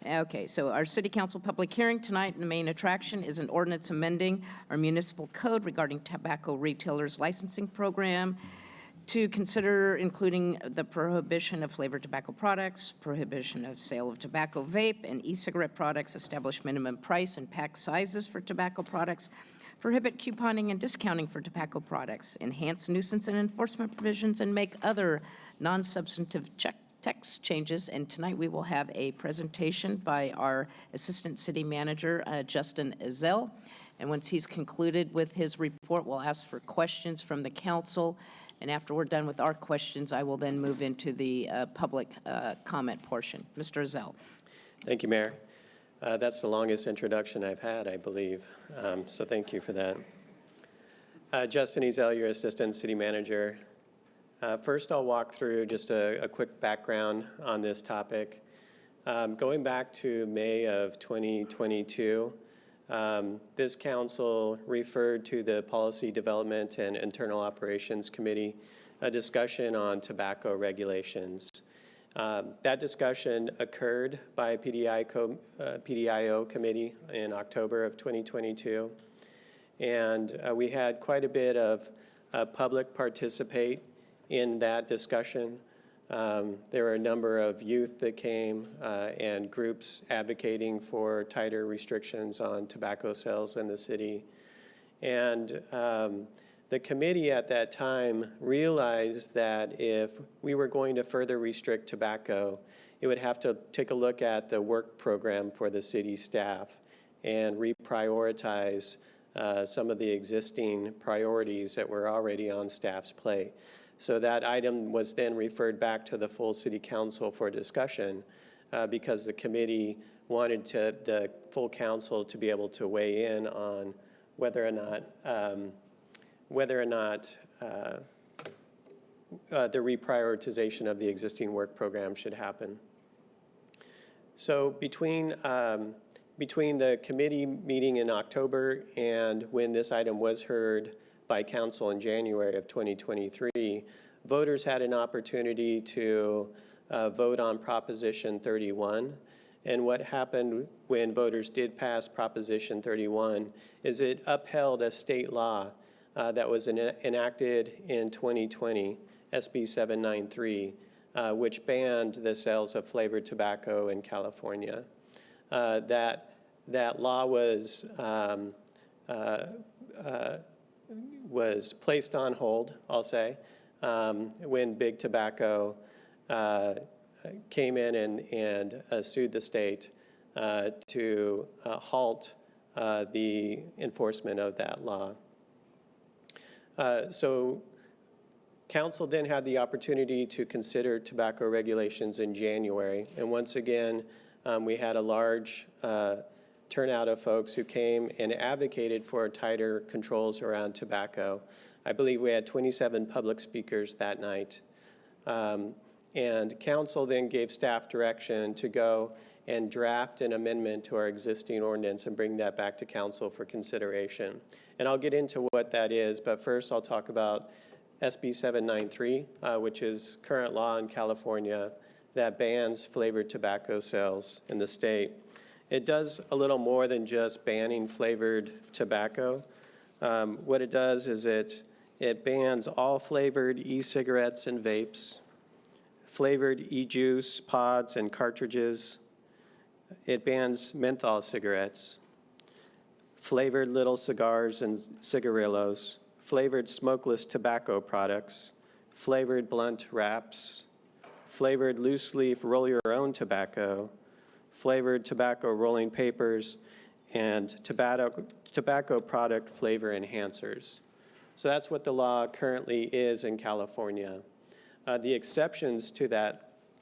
Okay, so our City Council public hearing tonight, and the main attraction is an ordinance amending our municipal code regarding tobacco retailers licensing program to consider including the prohibition of flavored tobacco products, prohibition of sale of tobacco vape and e-cigarette products, establish minimum price and pack sizes for tobacco products, prohibit couponing and discounting for tobacco products, enhance nuisance and enforcement provisions, and make other non-substantive text changes. And tonight we will have a presentation by our Assistant City Manager, Justin Ezell. And once he's concluded with his report, we'll ask for questions from the council. And after we're done with our questions, I will then move into the public comment portion. Mr. Ezell. Thank you, Mayor. That's the longest introduction I've had, I believe. So thank you for that. Justin Ezell, your Assistant City Manager. First, I'll walk through just a quick background on this topic. Going back to May of 2022, this council referred to the Policy Development and Internal Operations Committee a discussion on tobacco regulations. That discussion occurred by PDIO committee in October of 2022, and we had quite a bit of public participate in that discussion. There were a number of youth that came and groups advocating for tighter restrictions on tobacco sales in the city. And the committee at that time realized that if we were going to further restrict tobacco, it would have to take a look at the work program for the city staff and reprioritize some of the existing priorities that were already on staff's plate. So that item was then referred back to the full City Council for discussion because the committee wanted the full council to be able to weigh in on whether or not the reprioritization of the existing work program should happen. So between the committee meeting in October and when this item was heard by council in January of 2023, voters had an opportunity to vote on Proposition 31. And what happened when voters did pass Proposition 31 is it upheld a state law that was enacted in 2020, SB 793, which banned the sales of flavored tobacco in California. That law was placed on hold, I'll say, when Big Tobacco came in and sued the state to halt the enforcement of that law. So council then had the opportunity to consider tobacco regulations in January. And once again, we had a large turnout of folks who came and advocated for tighter controls around tobacco. I believe we had 27 public speakers that night. And council then gave staff direction to go and draft an amendment to our existing ordinance and bring that back to council for consideration. And I'll get into what that is, but first I'll talk about SB 793, which is current law in California that bans flavored tobacco sales in the state. It does a little more than just banning flavored tobacco. What it does is it bans all flavored e-cigarettes and vapes, flavored e-juice, pods, and cartridges. It bans menthol cigarettes, flavored little cigars and cigarillos, flavored smokeless tobacco products, flavored blunt wraps, flavored loose leaf roll your own tobacco, flavored tobacco rolling papers, and tobacco product flavor enhancers. So that's what the law currently is in California. The exceptions to the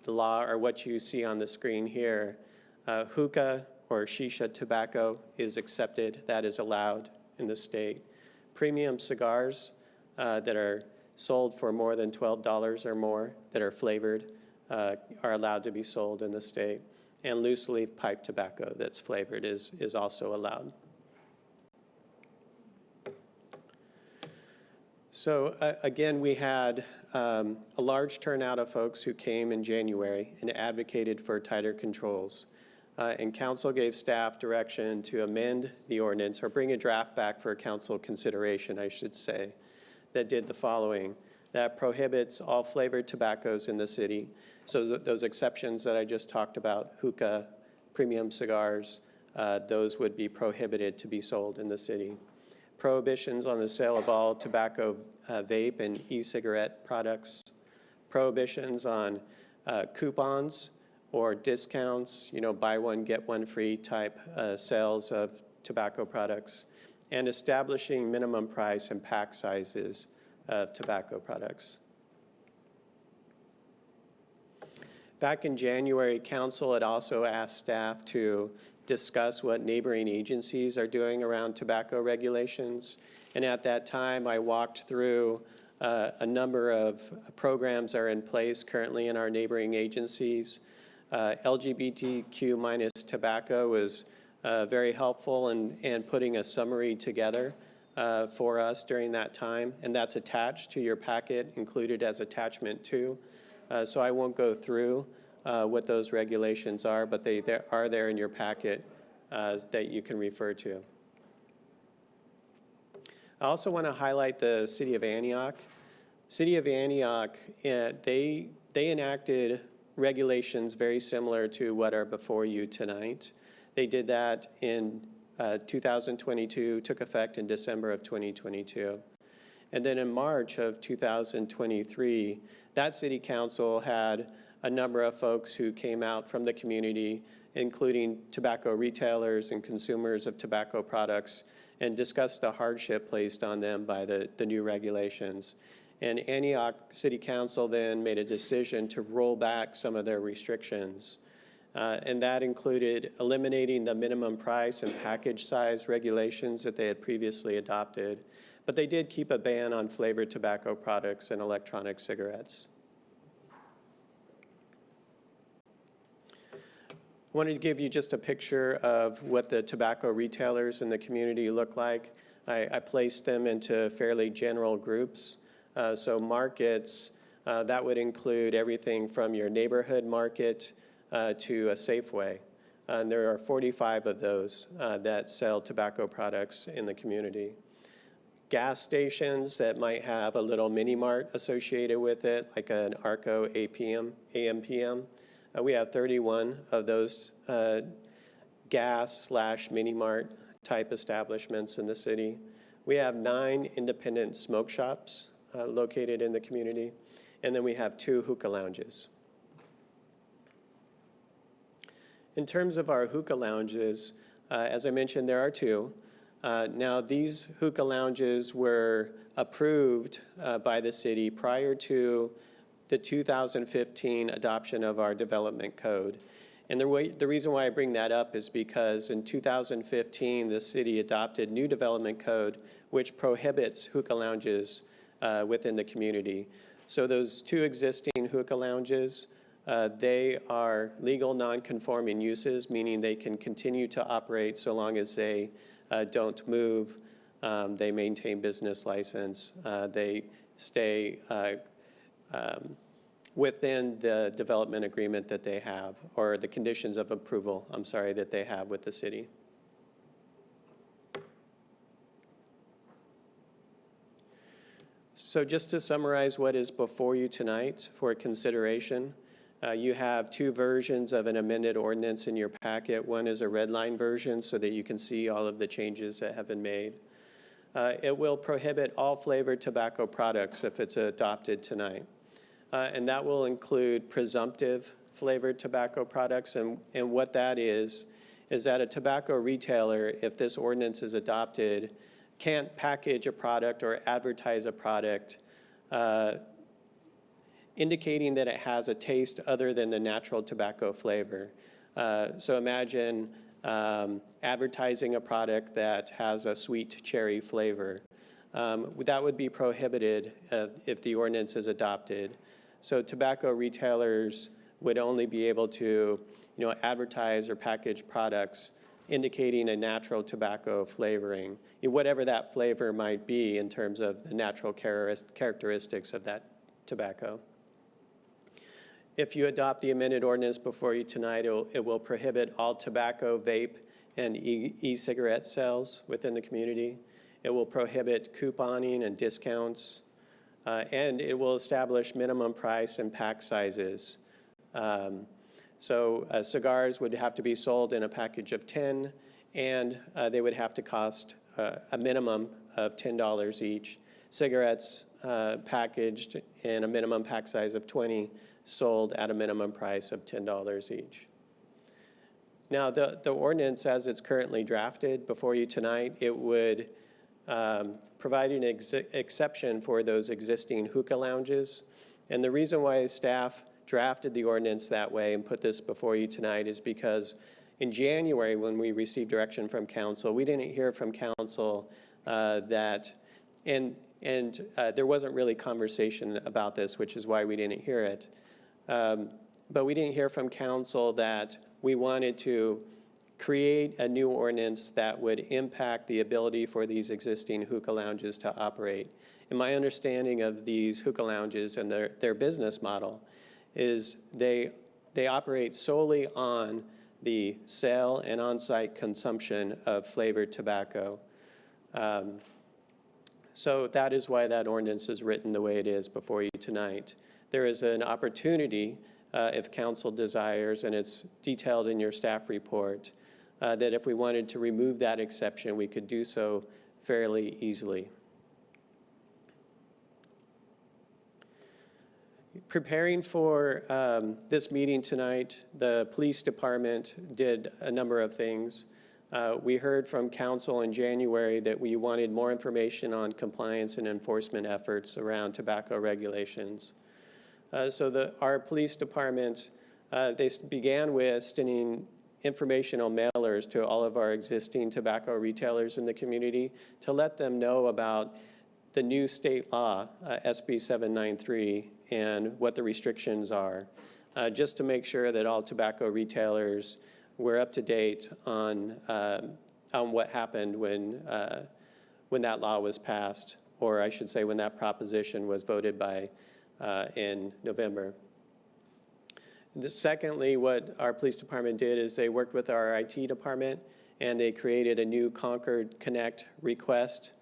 law are what you see on the screen here. Hookah or shisha tobacco is accepted, that is allowed in the state. Premium cigars that are sold for more than $12 or more that are flavored are allowed to be sold in the state. And loose leaf pipe tobacco that's flavored is also allowed. So again, we had a large turnout of folks who came in January and advocated for tighter controls. And council gave staff direction to amend the ordinance, or bring a draft back for council consideration, I should say, that did the following: that prohibits all flavored tobaccos in the city. So those exceptions that I just talked about, hookah, premium cigars, those would be prohibited to be sold in the city. Prohibitions on the sale of all tobacco vape and e-cigarette products. Prohibitions on coupons or discounts, buy one, get one free type sales of tobacco products, and establishing minimum price and pack sizes of tobacco products. Back in January, council had also asked staff to discuss what neighboring agencies are doing around tobacco regulations. And at that time, I walked through a number of programs are in place currently in our neighboring agencies. LGBTQ minus tobacco was very helpful in putting a summary together for us during that time, and that's attached to your packet, included as attachment 2. So I won't go through what those regulations are, but they are there in your packet that you can refer to. I also want to highlight the City of Antioch. City of Antioch, they enacted regulations very similar to what are before you tonight. They did that in 2022, took effect in December of 2022. And then in March of 2023, that city council had a number of folks who came out from the community, including tobacco retailers and consumers of tobacco products, and discussed the hardship placed on them by the new regulations. And Antioch City Council then made a decision to roll back some of their restrictions. And that included eliminating the minimum price and package size regulations that they had previously adopted. But they did keep a ban on flavored tobacco products and electronic cigarettes. I wanted to give you just a picture of what the tobacco retailers in the community look like. I placed them into fairly general groups. So markets, that would include everything from your neighborhood market to a Safeway. And there are 45 of those that sell tobacco products in the community. Gas stations that might have a little mini mart associated with it, like an Arco AMPM. We have 31 of those gas/mini mart type establishments in the city. We have 9 independent smoke shops located in the community, and then we have 2 hookah lounges. In terms of our hookah lounges, as I mentioned, there are 2. Now, these hookah lounges were approved by the city prior to the 2015 adoption of our development code. And the reason why I bring that up is because in 2015, the city adopted new development code, which prohibits hookah lounges within the community. So those 2 existing hookah lounges, they are legal non-conforming uses, meaning they can continue to operate so long as they don't move, they maintain business license, they stay within the development agreement that they have, or the conditions of approval, that they have with the city. So just to summarize what is before you tonight for consideration, you have 2 versions of an amended ordinance in your packet. One is a red line version so that you can see all of the changes that have been made. It will prohibit all flavored tobacco products if it's adopted tonight. And that will include presumptive flavored tobacco products. And what that is that a tobacco retailer, if this ordinance is adopted, can't package a product or advertise a product indicating that it has a taste other than the natural tobacco flavor. So imagine advertising a product that has a sweet cherry flavor. That would be prohibited if the ordinance is adopted. So tobacco retailers would only be able to, advertise or package products indicating a natural tobacco flavoring, whatever that flavor might be in terms of the natural characteristics of that tobacco. If you adopt the amended ordinance before you tonight, it will prohibit all tobacco, vape, and e-cigarette sales within the community. It will prohibit couponing and discounts, and it will establish minimum price and pack sizes. So cigars would have to be sold in a package of 10, and they would have to cost a minimum of $10 each. Cigarettes packaged in a minimum pack size of 20, sold at a minimum price of $10 each. Now, the ordinance as it's currently drafted before you tonight, it would provide an exception for those existing hookah lounges. And the reason why staff drafted the ordinance that way and put this before you tonight is because in January, when we received direction from council, we didn't hear from council there wasn't really conversation about this, which is why we didn't hear it. But we didn't hear from council that we wanted to create a new ordinance that would impact the ability for these existing hookah lounges to operate. And my understanding of these hookah lounges and their business model is they operate solely on the sale and on-site consumption of flavored tobacco. So that is why that ordinance is written the way it is before you tonight. There is an opportunity, if council desires, and it's detailed in your staff report, that if we wanted to remove that exception, we could do so fairly easily. Preparing for this meeting tonight, the police department did a number of things. We heard from council in January that we wanted more information on compliance and enforcement efforts around tobacco regulations. So our police department, they began with sending informational mailers to all of our existing tobacco retailers in the community to let them know about the new state law, SB 793, and what the restrictions are, just to make sure that all tobacco retailers were up to date on what happened when that law was passed, or I should say when that proposition was voted by in November. Secondly, what our police department did is they worked with our IT department and they created a new Concord Connect request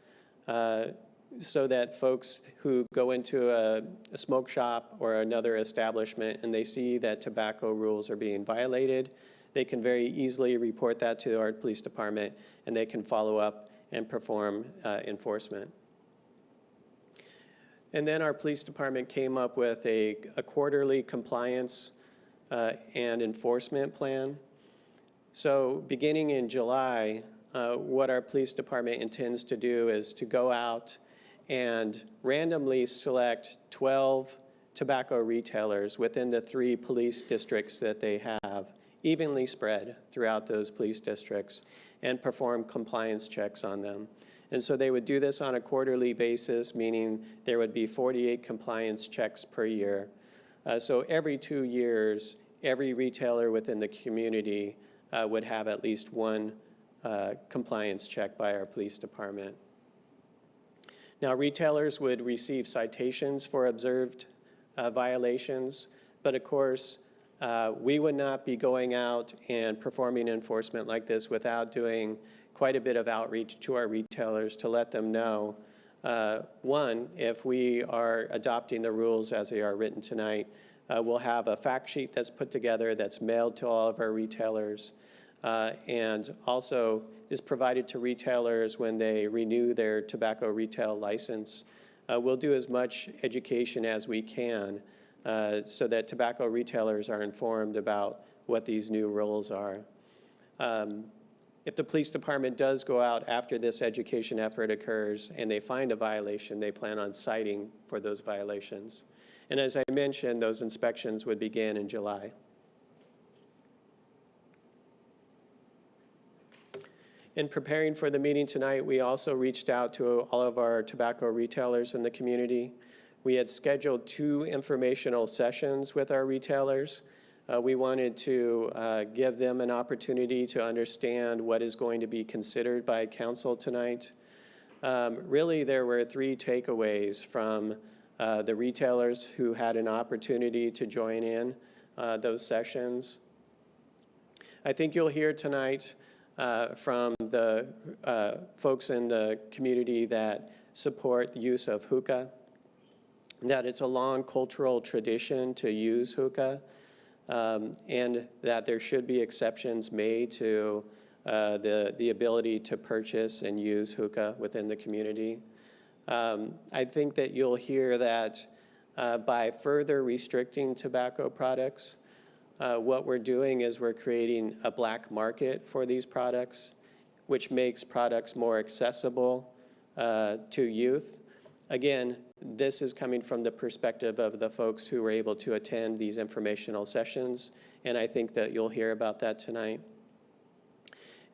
so that folks who go into a smoke shop or another establishment and they see that tobacco rules are being violated, they can very easily report that to our police department and they can follow up and perform enforcement. And then our police department came up with a quarterly compliance and enforcement plan. So beginning in July, what our police department intends to do is to go out and randomly select 12 tobacco retailers within the 3 police districts that they have, evenly spread throughout those police districts, and perform compliance checks on them. And so they would do this on a quarterly basis, meaning there would be 48 compliance checks per year. So every 2 years, every retailer within the community would have at least one compliance check by our police department. Now, retailers would receive citations for observed violations, but of course, we would not be going out and performing enforcement like this without doing quite a bit of outreach to our retailers to let them know, one, if we are adopting the rules as they are written tonight, we'll have a fact sheet that's put together that's mailed to all of our retailers and also is provided to retailers when they renew their tobacco retail license. We'll do as much education as we can so that tobacco retailers are informed about what these new rules are. If the police department does go out after this education effort occurs and they find a violation, they plan on citing for those violations. And as I mentioned, those inspections would begin in July. In preparing for the meeting tonight, we also reached out to all of our tobacco retailers in the community. We had scheduled 2 informational sessions with our retailers. We wanted to give them an opportunity to understand what is going to be considered by council tonight. Really, there were 3 takeaways from the retailers who had an opportunity to join in those sessions. I think you'll hear tonight from the folks in the community that support the use of hookah, that it's a long cultural tradition to use hookah, and that there should be exceptions made to the ability to purchase and use hookah within the community. I think that you'll hear that by further restricting tobacco products, what we're doing is we're creating a black market for these products, which makes products more accessible to youth. Again, this is coming from the perspective of the folks who were able to attend these informational sessions, and I think that you'll hear about that tonight.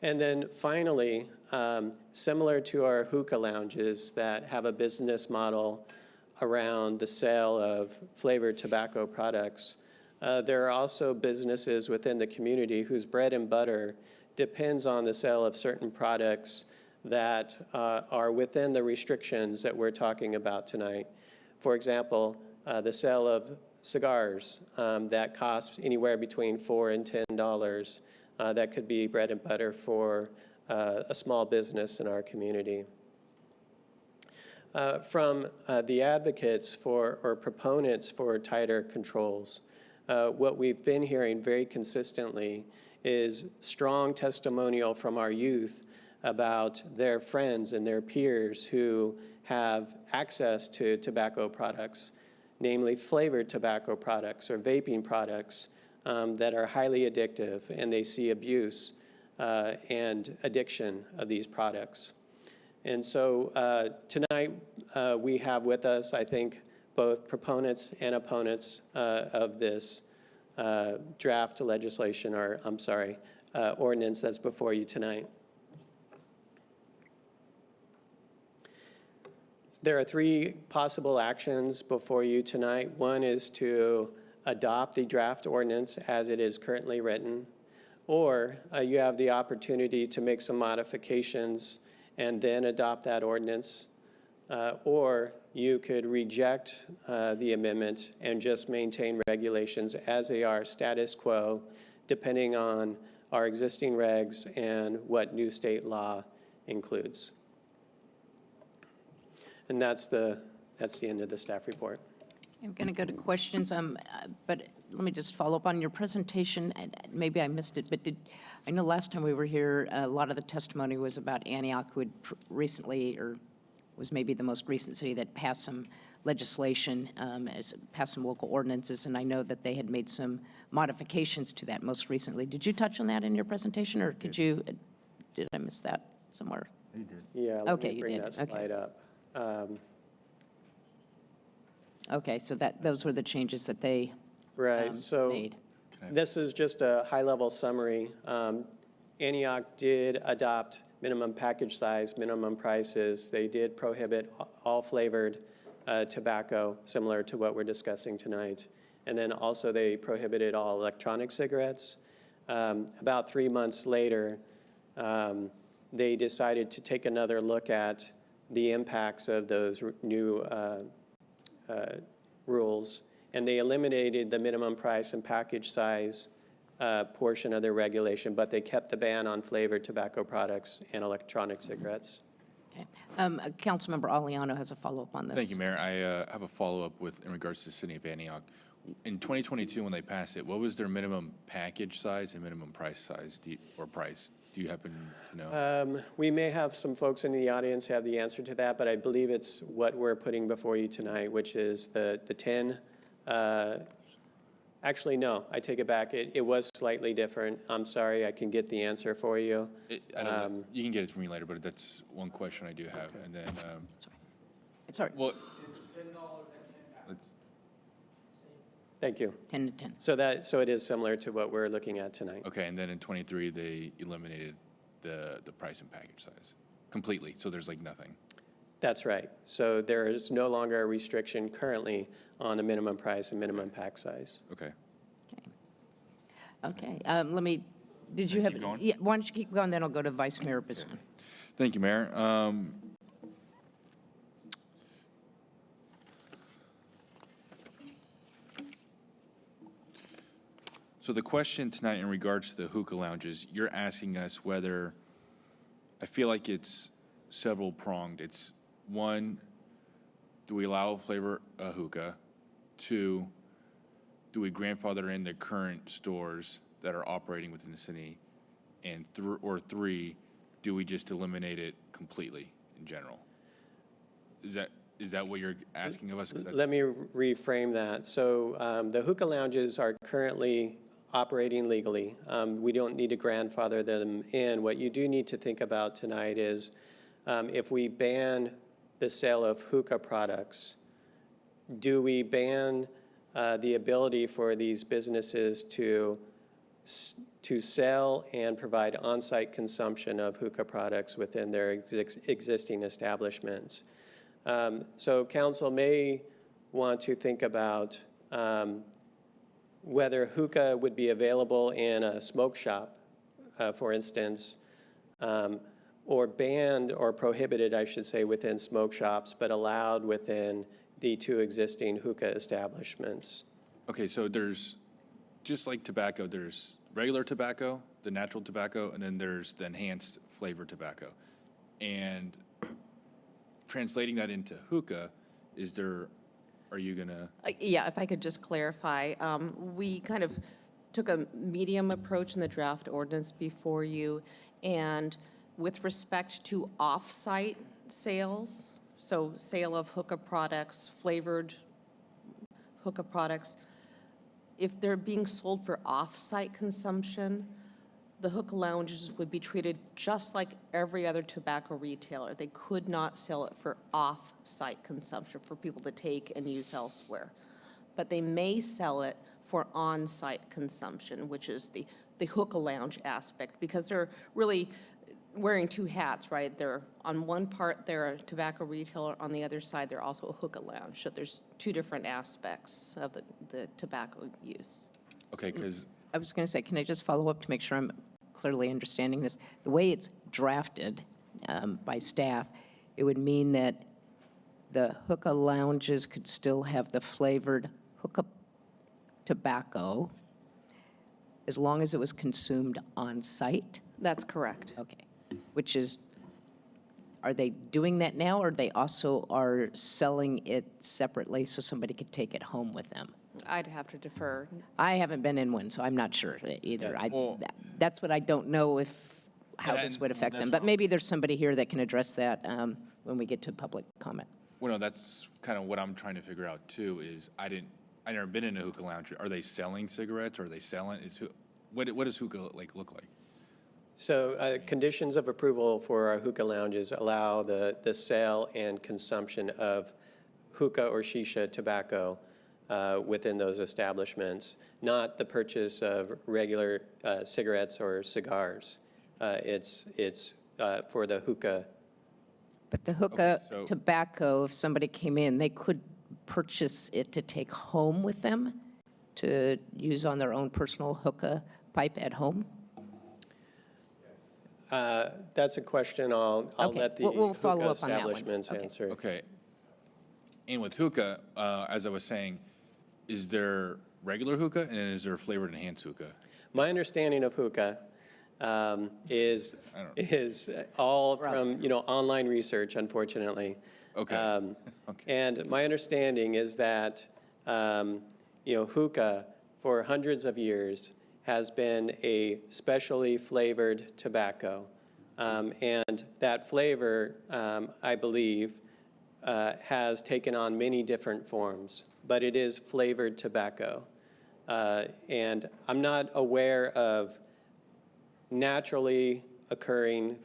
And then finally, similar to our hookah lounges that have a business model around the sale of flavored tobacco products, there are also businesses within the community whose bread and butter depends on the sale of certain products that are within the restrictions that we're talking about tonight. For example, the sale of cigars that cost anywhere between $4 and $10. That could be bread and butter for a small business in our community. From the advocates for or proponents for tighter controls, what we've been hearing very consistently is strong testimonial from our youth about their friends and their peers who have access to tobacco products, namely flavored tobacco products or vaping products that are highly addictive, and they see abuse and addiction of these products. And so tonight we have with us, I think, both proponents and opponents of this draft legislation, or I'm sorry, ordinance that's before you tonight. There are three possible actions before you tonight. One is to adopt the draft ordinance as it is currently written, or you have the opportunity to make some modifications and then adopt that ordinance, or you could reject the amendment and just maintain regulations as they are, status quo, depending on our existing regs and what new state law includes. And that's the end of the staff report. I'm going to go to questions, but let me just follow up on your presentation. And maybe I missed it, but I know last time we were here, a lot of the testimony was about Antioch, who had recently, or was maybe the most recent city that passed some legislation, passed some local ordinances, and I know that they had made some modifications to that most recently. Did you touch on that in your presentation, or did I miss that somewhere? You did. Yeah, let me bring that slide up. Okay, so those were the changes that they Right, so made. this is just a high-level summary. Antioch did adopt minimum package size, minimum prices. They did prohibit all flavored tobacco, similar to what we're discussing tonight. And then also they prohibited all electronic cigarettes. About 3 months later, they decided to take another look at the impacts of those new rules, and they eliminated the minimum price and package size portion of their regulation, but they kept the ban on flavored tobacco products and electronic cigarettes. Okay. Councilmember Aliano has a follow-up on this. Thank you, Mayor. I have a follow-up in regards to the city of Antioch. In 2022, when they passed it, what was their minimum package size and minimum price size or price? Do you happen to know? We may have some folks in the audience have the answer to that, but I believe it's what we're putting before you tonight, which is the 10. Actually, no, I take it back. It was slightly different. I'm sorry, I can get the answer for you. I don't know. You can get it from me later, but that's one question I do have. Okay. And then, Sorry. well, Thank you. 10 to 10. So it is similar to what we're looking at tonight. okay, and then in 23, they eliminated the price and package size completely. So there's like nothing. That's right. So there is no longer a restriction currently on a minimum price and minimum pack size. Okay. Okay. Let me, did you have? keep going? Yeah, why don't you keep going, then I'll go to Vice Mayor Bisman. Thank you, Mayor. So the question tonight in regards to the hookah lounges, you're asking us whether, I feel like it's several pronged. It's one, do we allow flavor hookah? Two, do we grandfather in the current stores that are operating within the city? And three, do we just eliminate it completely in general? Is that what you're asking of us? 'Cause Let me reframe that. So the hookah lounges are currently operating legally. We don't need to grandfather them in. What you do need to think about tonight is if we ban the sale of hookah products, do we ban the ability for these businesses to sell and provide on-site consumption of hookah products within their existing establishments? So council may want to think about whether hookah would be available in a smoke shop, for instance, or banned or prohibited, I should say, within smoke shops, but allowed within the two existing hookah establishments. Okay, so there's, just like tobacco, there's regular tobacco, the natural tobacco, and then there's the enhanced flavored tobacco. And translating that into hookah, are you gonna? Yeah, if I could just clarify, we kind of took a medium approach in the draft ordinance before you, and with respect to off-site sales, so sale of hookah products, flavored hookah products, if they're being sold for off-site consumption, the hookah lounges would be treated just like every other tobacco retailer. They could not sell it for off-site consumption for people to take and use elsewhere. But they may sell it for on-site consumption, which is the hookah lounge aspect, because they're really wearing two hats, right? They're, on one part, they're a tobacco retailer, on the other side, they're also a hookah lounge. So there's two different aspects of the tobacco use. Okay, because I was going to say, can I just follow up to make sure I'm clearly understanding this? The way it's drafted by staff, it would mean that the hookah lounges could still have the flavored hookah tobacco as long as it was consumed on site? That's correct. Okay. Which is, are they doing that now, or they also are selling it separately so somebody could take it home with them? I'd have to defer. I haven't been in one, so I'm not sure either. well- That's what I don't know how And this would affect them. that's But what- maybe there's somebody here that can address that when we get to public comment. well, no, that's kind of what I'm trying to figure out too, is I never been in a hookah lounge. Are they selling cigarettes? Or are they selling, what does hookah look like? So conditions of approval for our hookah lounges allow the sale and consumption of hookah or shisha tobacco within those establishments, not the purchase of regular cigarettes or cigars. It's for the hookah. But the hookah so- tobacco, if somebody came in, they could purchase it to take home with them to use on their own personal hookah pipe at home? That's a question I'll Okay, let the we'll follow hookah up on that one. establishments Okay. answer. Okay. And with hookah, as I was saying, is there regular hookah and is there flavored enhanced hookah? My understanding of hookah is all from, online research, unfortunately. Okay. Okay. And my understanding is that, hookah for hundreds of years has been a specially flavored tobacco. And that flavor, I believe, has taken on many different forms, but it is flavored tobacco. And I'm not aware of naturally occurring,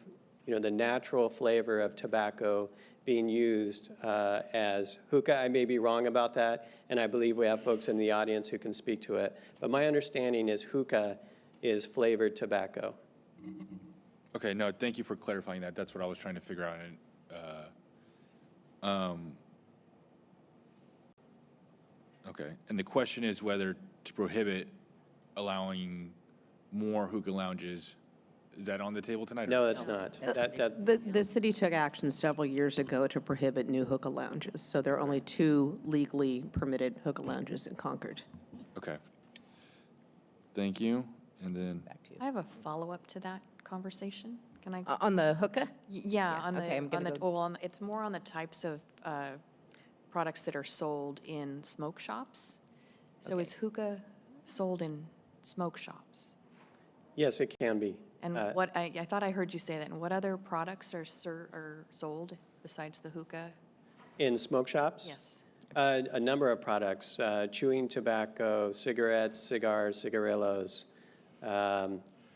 the natural flavor of tobacco being used as hookah. I may be wrong about that, and I believe we have folks in the audience who can speak to it. But my understanding is hookah is flavored tobacco. Okay, no, thank you for clarifying that. That's what I was trying to figure out. Okay, and the question is whether to prohibit allowing more hookah lounges. Is that on the table tonight? No, that's not. The city took action several years ago to prohibit new hookah lounges, so there are only 2 legally permitted hookah lounges in Concord. Okay. Thank you. And then, Back to you. I have a follow-up to that conversation. Can I? On the hookah? Yeah, on okay, I'm the, gonna go- well, it's more on the types of products that are sold in smoke shops. So is hookah sold in smoke shops? Yes, it can be. And what, I thought I heard you say that. And what other products are sold besides the hookah? In smoke shops? Yes. A number of products, chewing tobacco, cigarettes, cigars, cigarillos,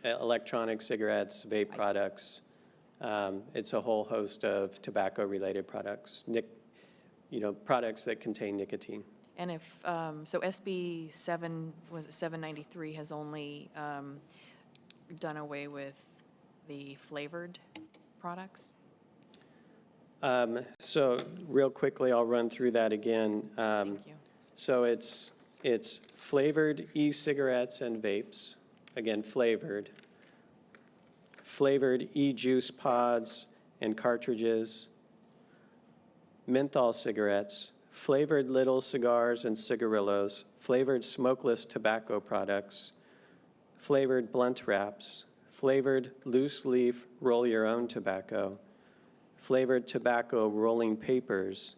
electronic cigarettes, vape products. It's a whole host of tobacco-related products, products that contain nicotine. And if, so SB 793 has only done away with the flavored products? So real quickly, I'll run through that again. Thank you. So it's flavored e-cigarettes and vapes, again, flavored e-juice pods and cartridges, menthol cigarettes, flavored little cigars and cigarillos, flavored smokeless tobacco products, flavored blunt wraps, flavored loose leaf roll-your-own tobacco, flavored tobacco rolling papers,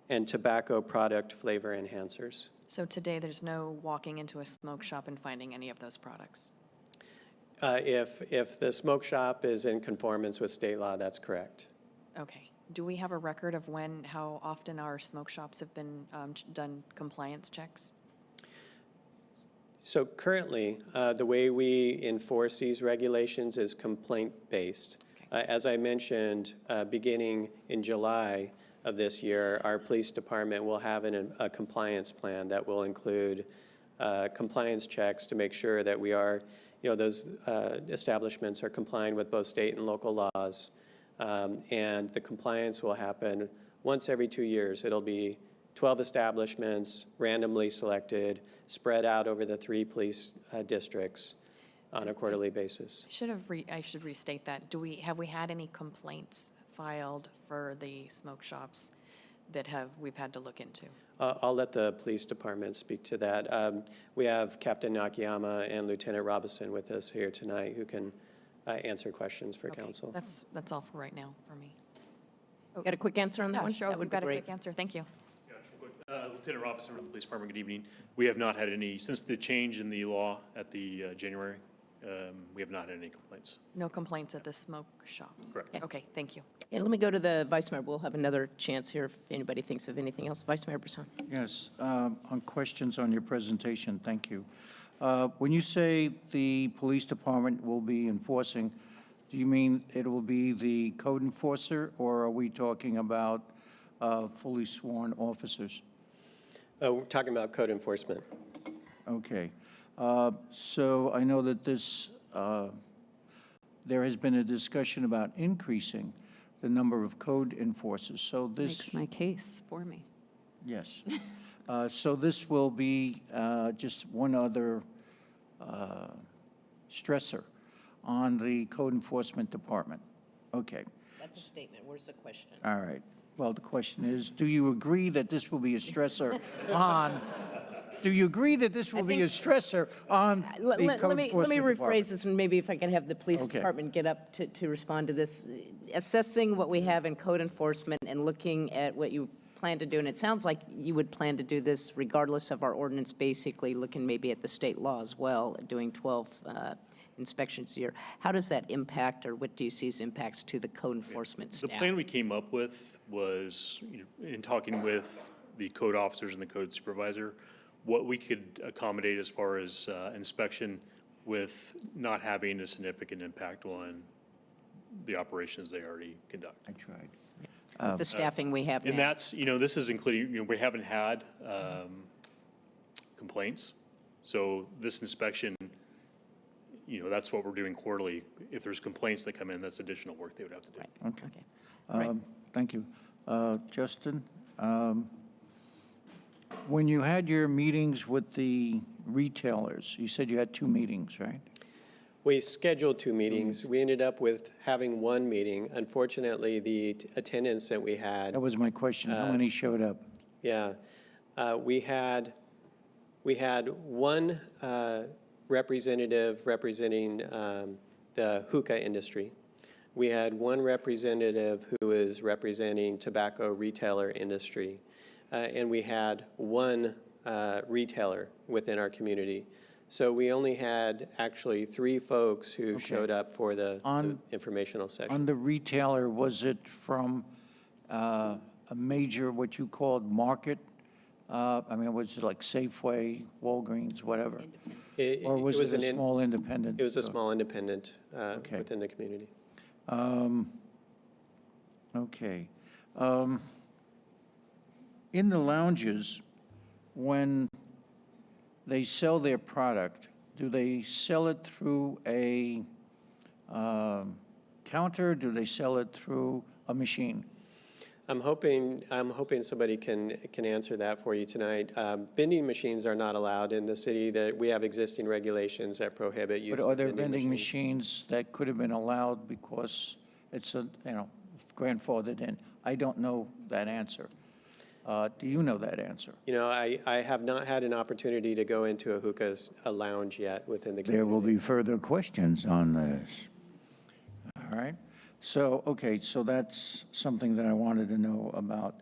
and tobacco product flavor enhancers. So today, there's no walking into a smoke shop and finding any of those products? If the smoke shop is in conformance with state law, that's correct. Okay. Do we have a record of how often our smoke shops have been done compliance checks? So currently, the way we enforce these regulations is complaint-based. As I mentioned, beginning in July of this year, our police department will have a compliance plan that will include compliance checks to make sure that we are, those establishments are complying with both state and local laws. And the compliance will happen once every 2 years. It'll be 12 establishments, randomly selected, spread out over the 3 police districts on a quarterly basis. I should restate that. Have we had any complaints filed for the smoke shops that we've had to look into? I'll let the police department speak to that. We have Captain Nakayama and Lieutenant Robinson with us here tonight who can answer questions for Okay, council. That's all for right now for me. Got a quick answer on that Yeah, one? sure, That if would you've be got a great. quick answer. Thank you. Yeah, just real quick. Lieutenant Robinson from the Police Department, good evening. We have not had any, since the change in the law at the January, we have not had any complaints. No complaints at the smoke shops? Correct. Okay, thank you. Yeah, let me go to the Vice Mayor. We'll have another chance here if anybody thinks of anything else. Vice Mayor Brisson. Yes, on questions on your presentation, thank you. When you say the police department will be enforcing, do you mean it will be the code enforcer, or are we talking about fully sworn officers? We're talking about code enforcement. Okay. So I know that there has been a discussion about increasing the number of code enforcers. So this, Makes my case for me. yes. So this will be just one other stressor on the code enforcement department. Okay, That's a statement. Where's the question? all right. Well, the question is, do you agree that this will be a stressor on, do you agree that this will be a stressor on the Let code me enforcement rephrase department? this, and maybe if I can have the police Okay. department get up to respond to this. Assessing what we have in code enforcement and looking at what you plan to do, and it sounds like you would plan to do this regardless of our ordinance, basically looking maybe at the state law as well, doing 12 inspections a year. How does that impact, or what do you see as impacts to the code enforcement The staff? plan we came up with was, in talking with the code officers and the code supervisor, what we could accommodate as far as inspection with not having a significant impact on the operations they already conduct. I tried. With the staffing we have now? And that's, this is including, we haven't had complaints. So this inspection, that's what we're doing quarterly. If there's complaints that come in, that's additional work they would have to do. Okay. Right. Thank you. Justin, when you had your meetings with the retailers, you said you had 2 meetings, right? We scheduled 2 meetings. We ended up with having 1 meeting. Unfortunately, the attendance that we had, That was my question. How many showed up? yeah, we had 1 representative representing the hookah industry. We had one representative who is representing tobacco retailer industry, and we had one retailer within our community. So we only had actually 3 folks who showed up for the informational session. On the retailer, was it from a major, what you called market? I mean, was it like Safeway, Walgreens, whatever? Or was it a small independent? It was a store? small independent Okay. within the community. Okay. In the lounges, when they sell their product, do they sell it through a counter? Do they sell it through a machine? I'm hoping somebody can answer that for you tonight. Vending machines are not allowed in the city. That we have existing regulations that prohibit use But of are there vending vending machines. machines that could have been allowed because it's grandfathered in? I don't know that answer. Do you know that answer? You know, I have not had an opportunity to go into a lounge yet within the community. There will be further questions on this. All right. So, okay, so that's something that I wanted to know about.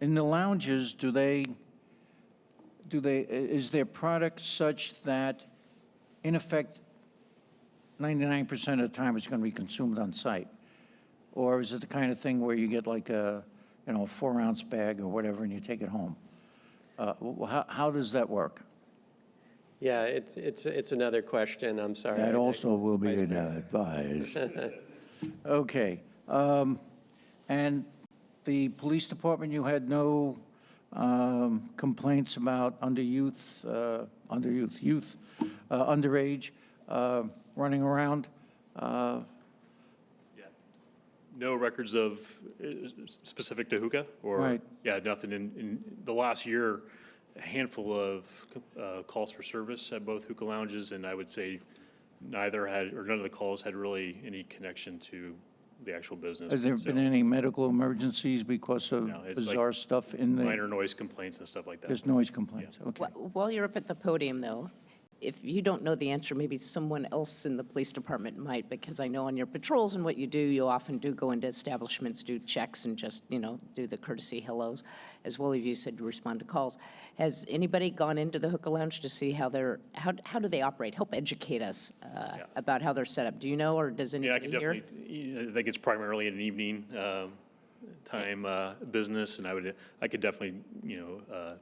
In the lounges, is their product such that, in effect, 99% of the time it's going to be consumed on site? Or is it the kind of thing where you get like a 4-ounce bag or whatever and you take it home? How does that work? Yeah, it's another question. I'm sorry. That also will be Vice Mayor. advised. Okay. And the police department, you had no complaints about underage running around? No records of specific to hookah? Or Right. Yeah, nothing in the last year. A handful of calls for service at both hookah lounges, and I would say none of the calls had really any connection to the actual business. Has there So, been any medical emergencies because of No, it's like bizarre stuff in the, minor noise complaints and stuff like that. there's noise complaints? Okay. While you're up at the podium, though, if you don't know the answer, maybe someone else in the police department might, because I know on your patrols and what you do, you often do go into establishments, do checks, and just, do the courtesy hellos, as well as you said, to respond to calls. Has anybody gone into the hookah lounge to see how do they operate? Help educate us about how they're set up. Do you know, or does Yeah, I anybody could here? definitely, I think it's primarily an evening time business, and I could definitely,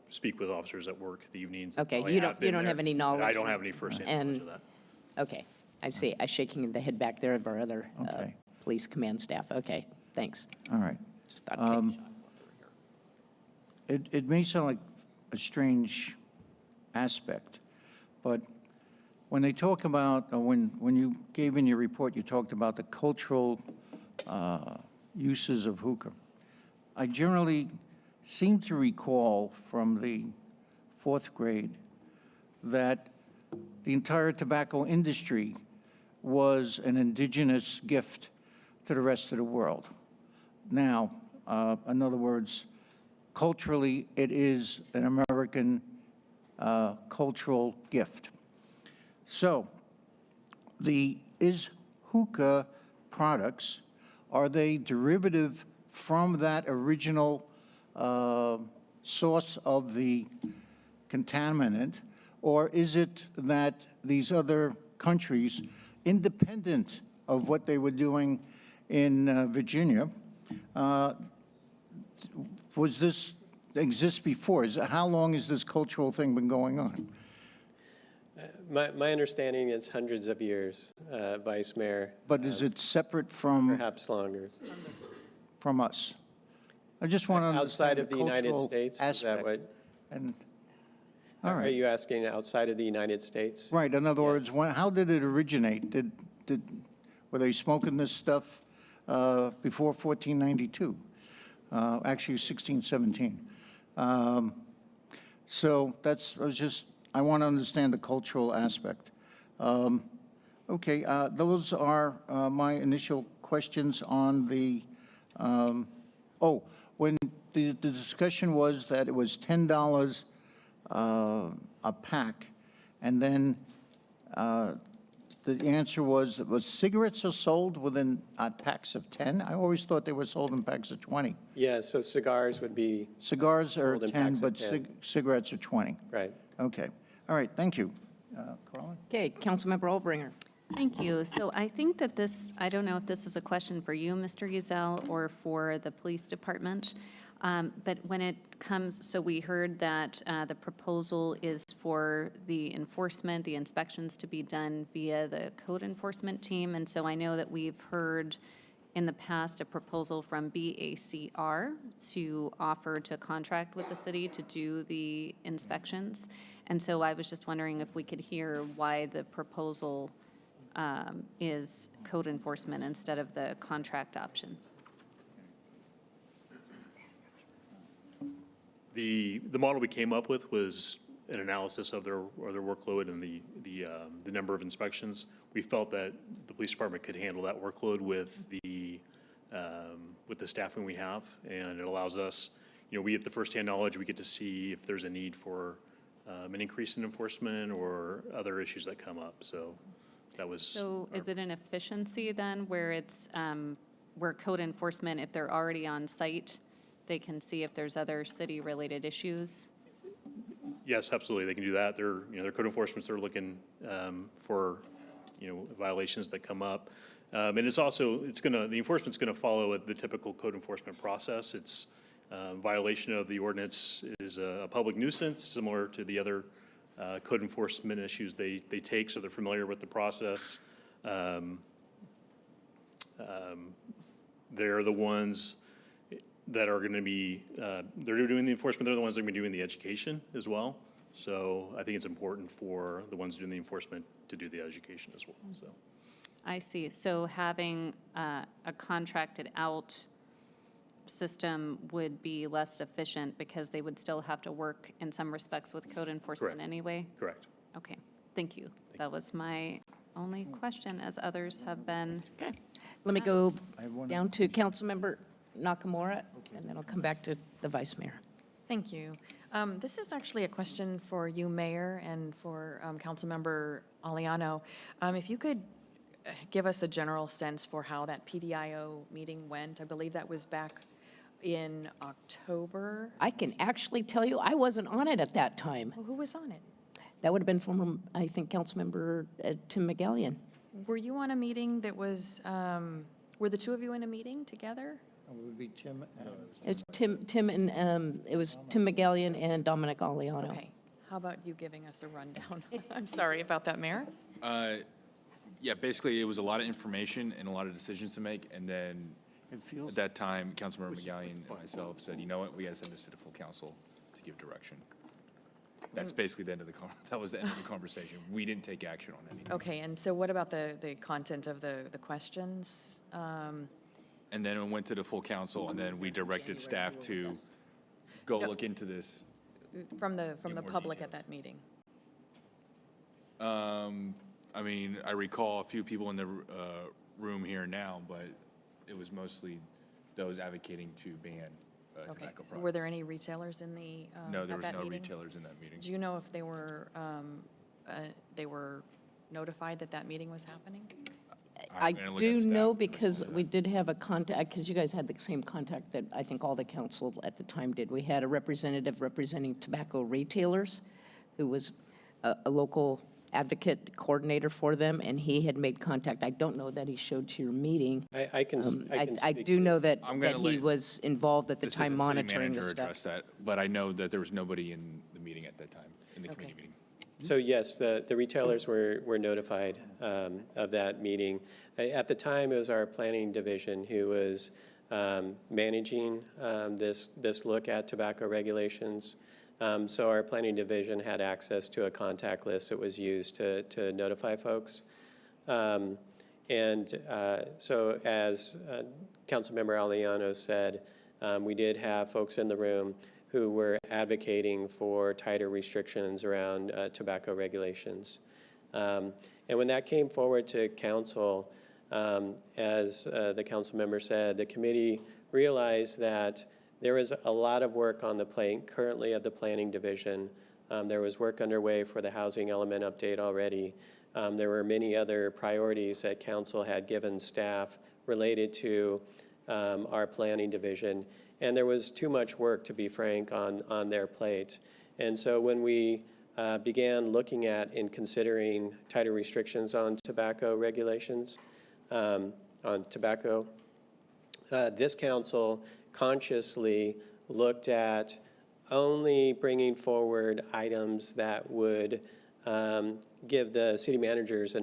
speak with officers at work the evenings. Okay, Probably you have don't been there. have any knowledge I don't on- have any firsthand knowledge and- of that. Okay, I see. I'm shaking the head back there of our other Okay. police command staff. Okay, thanks. All right. Just thought I'd take a shot. It may sound like a strange aspect, but when they talk about, when you gave in your report, you talked about the cultural uses of hookah. I generally seem to recall from the 4th grade that the entire tobacco industry was an indigenous gift to the rest of the world. Now, in other words, culturally, it is an American cultural gift. So, is hookah products, are they derivative from that original source of the contaminant, or is it that these other countries, independent of what they were doing in Virginia, was this exist before? How long has this cultural thing been going on? My understanding is hundreds of years, Vice Mayor, But is it separate from perhaps longer. us? I just want to Outside understand of the the United cultural States, is that aspect. what? And, all Are right, you asking outside of the United States? right, in other words, Yes. how did it originate? Were they smoking this stuff before 1492? Actually, 1617. So I want to understand the cultural aspect. Okay, those are my initial questions on the, when the discussion was that it was $10 a pack, And then the answer was cigarettes are sold within packs of 10? I always thought they were sold in packs of 20. Yeah, so cigars would be, Cigars are Sold in 10, packs of but 10. cigarettes are 20. right. Okay. All right, thank you. Carlin? Okay, Councilmember Olbringer. Thank you. So I think that this, I don't know if this is a question for you, Mr. Uzell, or for the police department, but when it comes, so we heard that the proposal is for the enforcement, the inspections to be done via the code enforcement team, and so I know that we've heard in the past a proposal from BACR to offer to contract with the city to do the inspections, and so I was just wondering if we could hear why the proposal is code enforcement instead of the contract option. The model we came up with was an analysis of their workload and the number of inspections. We felt that the police department could handle that workload with the staffing we have, and it allows us, we get the firsthand knowledge, we get to see if there's a need for an increase in enforcement or other issues that come up, so that was. So is it an efficiency then, where it's, where code enforcement, if they're already on site, they can see if there's other city-related issues? Yes, absolutely, they can do that. They're code enforcement, they're looking for, violations that come up. And it's also, the enforcement's gonna follow the typical code enforcement process. It's violation of the ordinance is a public nuisance, similar to the other code enforcement issues they take, so they're familiar with the process. They're the ones that are going to be, they're doing the enforcement, they're the ones that are going to be doing the education as well. So I think it's important for the ones doing the enforcement to do the education as well, so. I see. So having a contracted out system would be less efficient because they would still have to work in some respects with code enforcement Correct. anyway? Correct. Okay, thank you. That was my only question, as others have been. Okay, let me go I have one- down to Councilmember Nakamura, and then I'll come back to the Vice Mayor. Thank you. This is actually a question for you, Mayor, and for Councilmember Aliano. If you could give us a general sense for how that PDIO meeting went. I believe that was back in October. I can actually tell you, I wasn't on it at that time. Well, who was on it? That would have been former, I think, Councilmember Tim McGallion. Were you on a meeting that was, were the two of you in a meeting together? It would be Tim and... It was Tim and, it was Tim McGallion and Dominic Aliano. Okay. How about you giving us a rundown? I'm sorry about that, Mayor. Yeah, basically, it was a lot of information and a lot of decisions to make, and then It feels... at that time, Councilmember McGallion and myself said, you know what, we gotta send this to the full council to give direction. That's basically the end of that was the end of the conversation. We didn't take action on anything. Okay, and so what about the content of the questions? And then it went to the full council, and then we directed staff to go look into this. From the more public at details. that meeting? I mean, I recall a few people in the room here now, but it was mostly those advocating to ban Okay, tobacco so were products. there any retailers in the, No, there at was that no meeting? retailers in that meeting. Do you know if they were notified that that meeting was happening? I I'm gonna look do at staff know and because respond to we that. did have a contact, because you guys had the same contact that I think all the council at the time did. We had a representative representing tobacco retailers who was a local advocate coordinator for them, and he had made contact. I don't know that he showed to your meeting. I can I speak do to- know that, I'm that gonna he let was involved at the The time assistant city monitoring the manager stuff. addressed that, but I know that there was nobody in the meeting at that time, in the Okay. committee meeting. So yes, the retailers were notified of that meeting. At the time, it was our planning division who was managing this look at tobacco regulations. So our planning division had access to a contact list that was used to notify folks. So as Councilmember Aliano said, we did have folks in the room who were advocating for tighter restrictions around tobacco regulations. And when that came forward to council, as the council member said, the committee realized that there is a lot of work on the plate currently at the planning division There was work underway for the housing element update already. There were many other priorities that council had given staff related to our planning division. And there was too much work, to be frank, on their plate. And so when we began looking at and considering tighter restrictions on tobacco regulations, this council consciously looked at only bringing forward items that would give the city manager's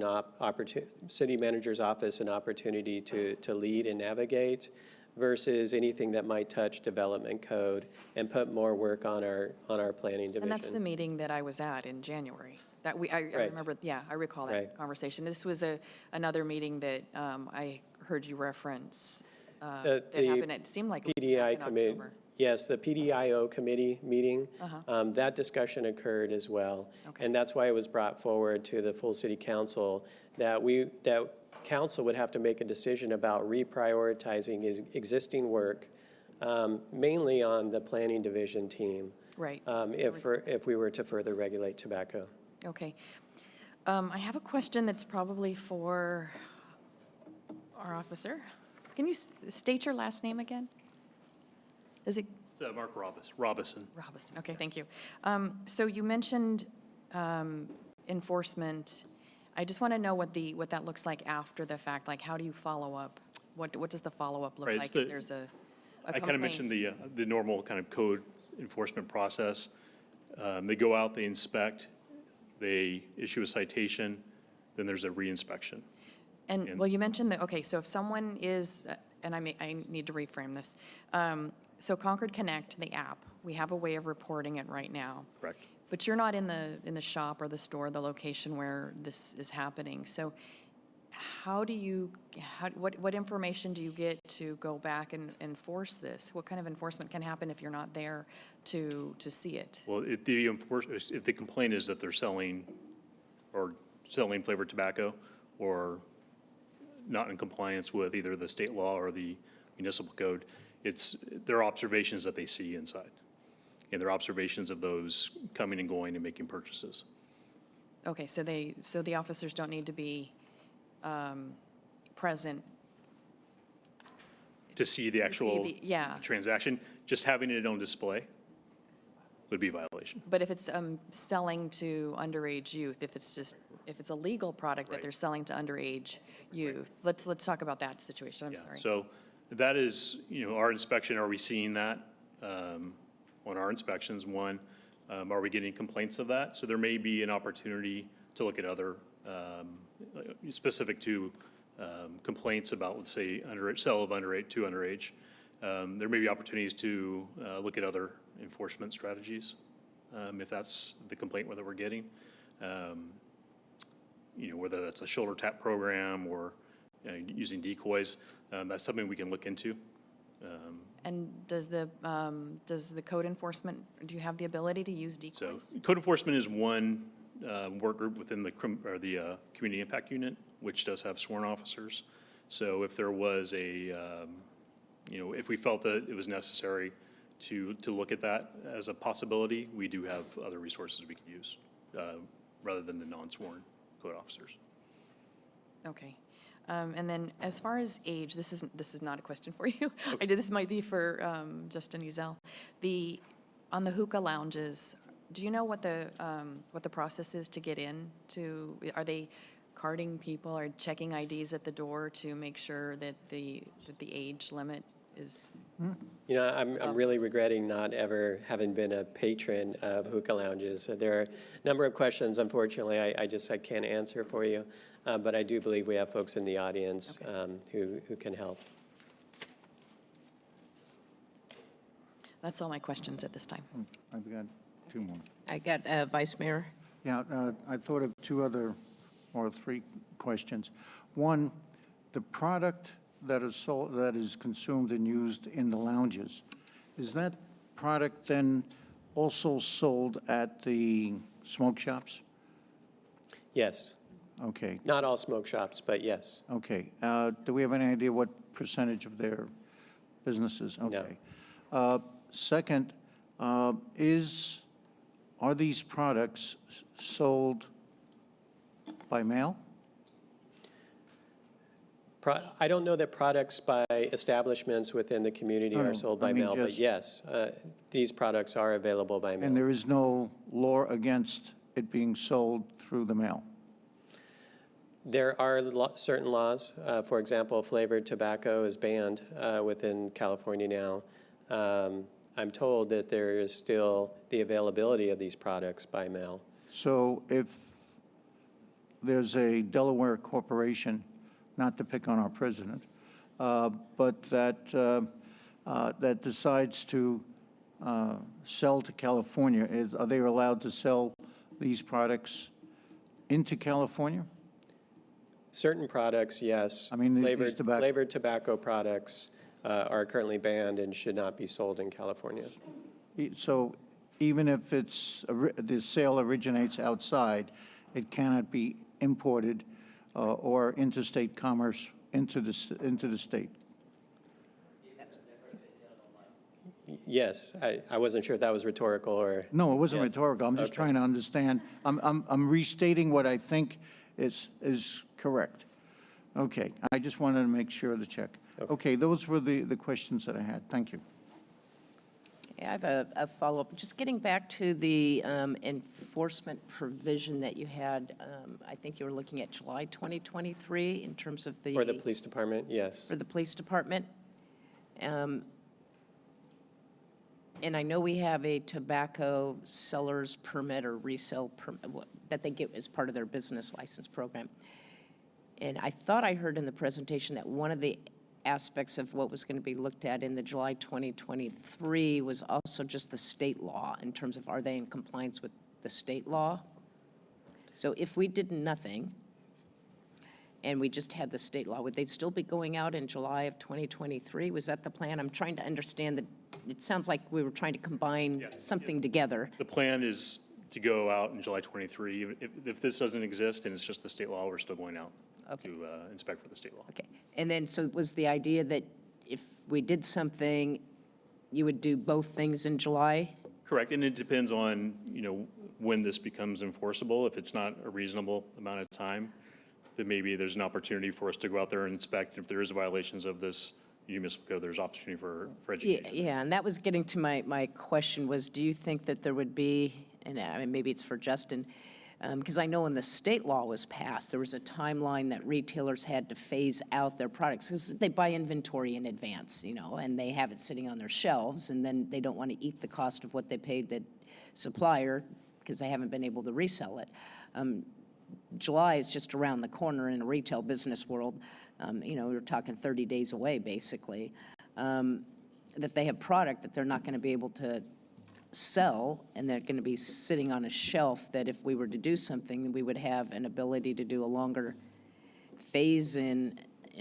office an opportunity to lead and navigate versus anything that might touch development code and put more work on our planning division. And that's the meeting that I was at in January. I remember, yeah, I recall that Right. conversation. This was another meeting that I heard you reference The that happened, it seemed like it was PDI back in committee, October. yes, the PDIO committee meeting, that discussion occurred as well. Okay. And that's why it was brought forward to the full city council that council would have to make a decision about reprioritizing existing work, mainly on the planning division team. Right. If we were to further regulate tobacco. Okay. I have a question that's probably for our officer. Can you state your last name again? Is it It's Mark Robison. Robinson? Okay, thank you. So you mentioned enforcement. I just want to know what that looks like after the fact. Like, how do you follow up? What does the follow-up look Right, like it's if there's a I kind of mentioned the normal kind of code enforcement process. They go out, they inspect, they issue a citation, then there's a reinspection. And, well, you mentioned that, okay, so if someone is, and I need to reframe this. So Concord Connect, the app, we have a way of reporting it right now. Correct. But you're not in the shop or the store, the location where this is happening. So what information do you get to go back and enforce this? What kind of enforcement can happen if you're not there to see it? Well, if the complaint is that they're selling flavored tobacco or not in compliance with either the state law or the municipal code, it's their observations that they see inside. And their observations of those coming and going and making purchases. Okay, so the officers don't need to be present. To see the actual yeah. transaction, just having it on display would be a violation. But if it's selling to underage youth, if it's a legal product that Right. they're selling to underage youth, let's talk about that situation. I'm Yeah, sorry. so that is, our inspection, are we seeing that on our inspections? One, are we getting complaints of that? So there may be an opportunity to look at other, specific to complaints about, let's say, sale of underage to underage. There may be opportunities to look at other enforcement strategies, if that's the complaint whether we're getting. Whether that's a shoulder tap program or using decoys, that's something we can look into. And does the code enforcement, do you have the ability to use So decoys? code enforcement is one work group within the community impact unit, which does have sworn officers. So if there was if we felt that it was necessary to look at that as a possibility, we do have other resources we can use rather than the non-sworn code officers. Okay. And then as far as age, this is not a question for you. This might be for Justin Ezel. On the hookah lounges, do you know what the process is to get in? Are they carding people or checking IDs at the door to make sure that the age limit is? I'm really regretting not ever having been a patron of hookah lounges. There are a number of questions, unfortunately, I can't answer for you. But I do believe we have folks in the audience who can help. That's all my questions at this time. I've got two more. I got Vice Mayor. Yeah, I thought of two other or three questions. One, the product that is sold, that is consumed and used in the lounges, is that product then also sold at the smoke shops? Yes, Okay, not all smoke shops, but yes. okay. Do we have any idea what percentage of their businesses? No. Okay. Second, is are these products sold by mail? I don't know that products by establishments within the community No, no, are sold I by mean mail, but just- yes, these products are available by And mail. there is no law against it being sold through the mail? There are certain laws. For example, flavored tobacco is banned within California now. I'm told that there is still the availability of these products by mail. So if there's a Delaware corporation, not to pick on our president, but that decides to sell to California, are they allowed to sell these products into California? Certain products, yes. I mean, these Flavored tobacco products are currently banned and should not be sold in California. So even if the sale originates outside, it cannot be imported or interstate commerce into the state? Yes, I wasn't sure if that was rhetorical or. No, it wasn't Yes. rhetorical. I'm just Okay. trying to understand. I'm restating what I think is correct. Okay, I just wanted to make sure to check. Okay, those were the questions that I had. Thank you. I have a follow-up. Just getting back to the enforcement provision that you had, I think you were looking at July 2023 in terms of the. For the police department, yes. For the police department. And I know we have a tobacco seller's permit or resale permit that they get as part of their business license program. And I thought I heard in the presentation that one of the aspects of what was going to be looked at in the July 2023 was also just the state law in terms of are they in compliance with the state law? So if we did nothing and we just had the state law, would they still be going out in July of 2023? Was that the plan? I'm trying to understand that. It sounds like we were trying to combine something together. The plan is to go out in July 23. If this doesn't exist and it's just the state law, we're still going out Okay. to inspect for the state law. Okay. And then, so was the idea that if we did something, you would do both things in July? Correct, and it depends on, when this becomes enforceable. If it's not a reasonable amount of time, then maybe there's an opportunity for us to go out there and inspect. If there is violations of this municipal code, there's opportunity for education. Yeah, and that was getting to my question was, do you think that there would be, and I mean, maybe it's for Justin, because I know when the state law was passed, there was a timeline that retailers had to phase out their products because they buy inventory in advance, and they have it sitting on their shelves, and then they don't want to eat the cost of what they paid the supplier because they haven't been able to resell it. July is just around the corner in a retail business world. We're talking 30 days away, basically, that they have product that they're not going to be able to sell, and they're going to be sitting on a shelf that if we were to do something, we would have an ability to do a longer phase-in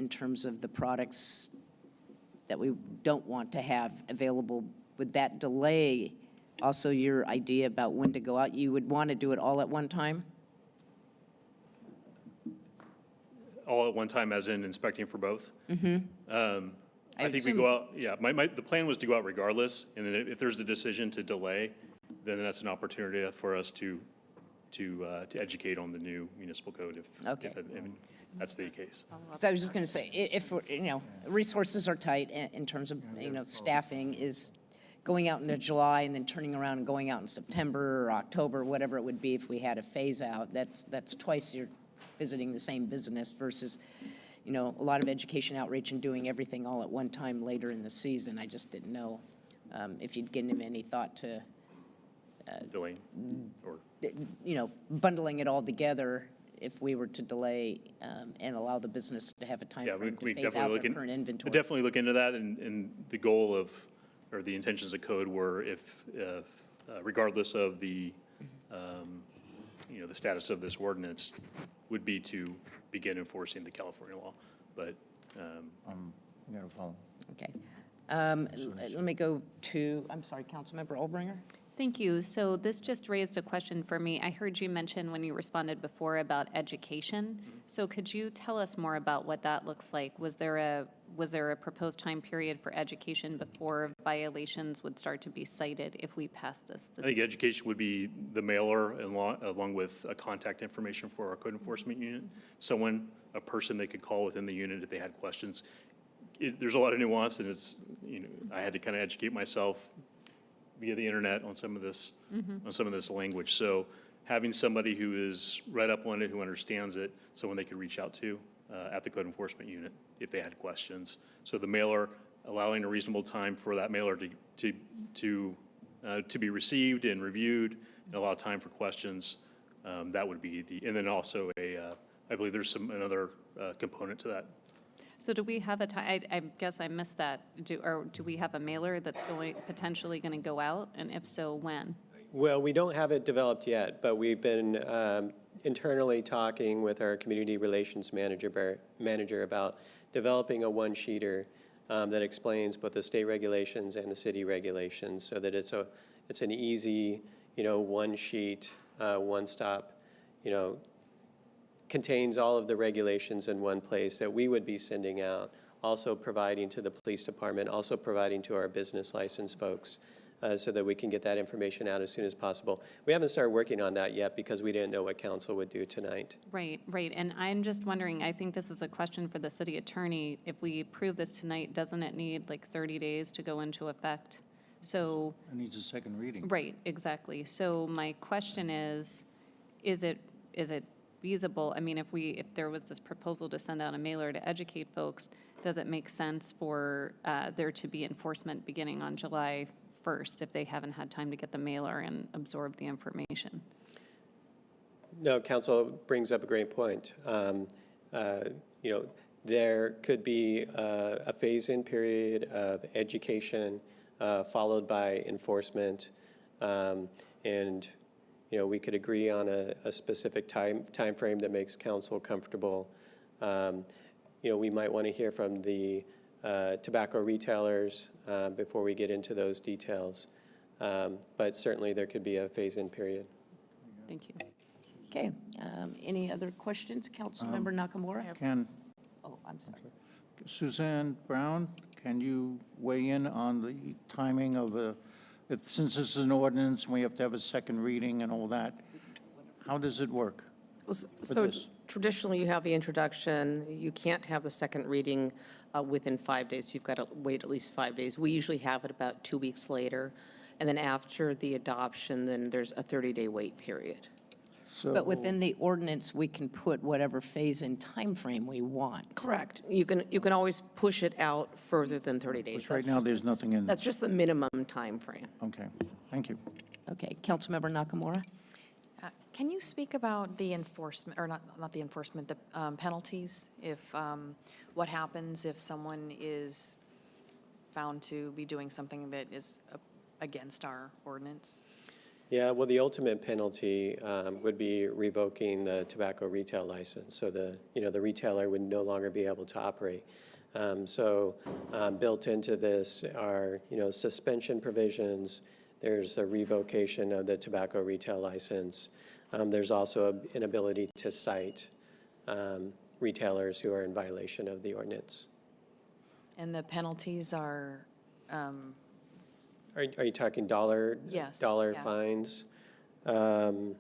terms of the products that we don't want to have available. Would that delay also your idea about when to go out? You would want to do it all at one time? All at one time, as in inspecting for both? I think we assume- go out, yeah, the plan was to go out regardless, and then if there's the decision to delay, then that's an opportunity for us to educate on the new municipal code Okay. if that's the case. So I was just going to say, if, resources are tight in terms of, staffing is going out into July and then turning around and going out in September or October, whatever it would be if we had a phase out, that's twice you're visiting the same business versus, a lot of education outreach and doing everything all at one time later in the season. I just didn't know if you'd given him any thought to, Delaying, or, bundling it all together if we were to delay and allow the business to have a time yeah, frame we to phase definitely out look their in. current inventory. Definitely look into that, and the goal of, or the intentions of code were if regardless of the, the status of this ordinance, would be to begin enforcing the California law, but, You gotta follow. Okay. Let me go to, I'm sorry, Councilmember Olbringer? Thank you. So this just raised a question for me. I heard you mention when you responded before about education. So could you tell us more about what that looks like? Was there a was there a proposed time period for education before violations would start to be cited if we pass this? I think education would be the mailer along with contact information for our code enforcement unit. A person they could call within the unit if they had questions. There's a lot of nuance, and it's, I had to kind of educate myself via the internet on some of this, language. So having somebody who is right up on it, who understands it, someone they could reach out to at the code enforcement unit if they had questions. So the mailer, allowing a reasonable time for that mailer to be received and reviewed, and allow time for questions. That would be and then also I believe there's another component to that. So do we have a time, I guess I missed that, do we have a mailer that's potentially going to go out, and if so, when? Well, we don't have it developed yet, but we've been internally talking with our community relations manager about developing a one-sheeter that explains both the state regulations and the city regulations, so that it's an easy, one sheet, one stop, contains all of the regulations in one place that we would be sending out, also providing to the police department, also providing to our business license folks, so that we can get that information out as soon as possible. We haven't started working on that yet because we didn't know what council would do tonight. Right. And I'm just wondering, I think this is a question for the city attorney. If we approve this tonight, doesn't it need like 30 days to go into effect? So. It needs a second reading. Right, exactly. So my question is it feasible? I mean, if there was this proposal to send out a mailer to educate folks, does it make sense for there to be enforcement beginning on July 1st if they haven't had time to get the mailer and absorb the information? No, council brings up a great point. There could be a phase-in period of education followed by enforcement, and we could agree on a specific time frame that makes council comfortable. We might want to hear from the tobacco retailers before we get into those details, but certainly there could be a phase-in period. Thank you. Okay, any other questions? Councilmember Nakamura? Oh, I'm sorry. Suzanne Brown, can you weigh in on the timing of since this is an ordinance and we have to have a second reading and all that, how does it work? So traditionally, you have the introduction. You can't have the second reading within 5 days. You've got to wait at least 5 days. We usually have it about 2 weeks later. And then after the adoption, then there's a 30-day wait period. But within the ordinance, we can put whatever phase-in timeframe we want. Correct. You can always push it out further than 30 days. Which right now, there's nothing in. That's just the minimum time frame. Okay, thank you. Okay, Councilmember Nakamura? Can you speak about the enforcement, or not the enforcement, the penalties? What happens if someone is found to be doing something that is against our ordinance? Yeah, well, the ultimate penalty would be revoking the tobacco retail license. So the retailer would no longer be able to operate. Built into this are, suspension provisions. There's a revocation of the tobacco retail license. There's also an ability to cite retailers who are in violation of the ordinance. And the penalties are? Are you talking dollar Yeah. fines? Looking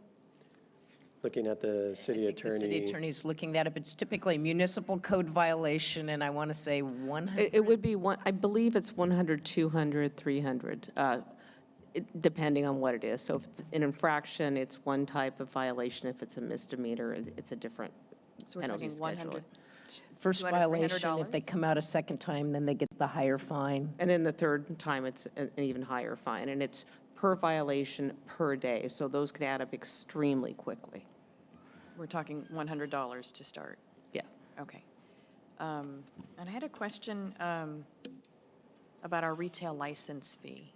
at the city attorney. The city attorney's looking that up. It's typically a municipal code violation, and I want to say 100. It would be I believe it's 100, 200, 300, depending on what it is. So if an infraction, it's one type of violation. If it's a misdemeanor, it's a different So we're penalty talking schedule. 100. First $200, violation, if they $300? come out a second time, then they get the higher fine. And then the third time, it's an even higher fine. And it's per violation per day. So those can add up extremely quickly. We're talking $100 to start. Yeah. Okay. And I had a question about our retail license fee.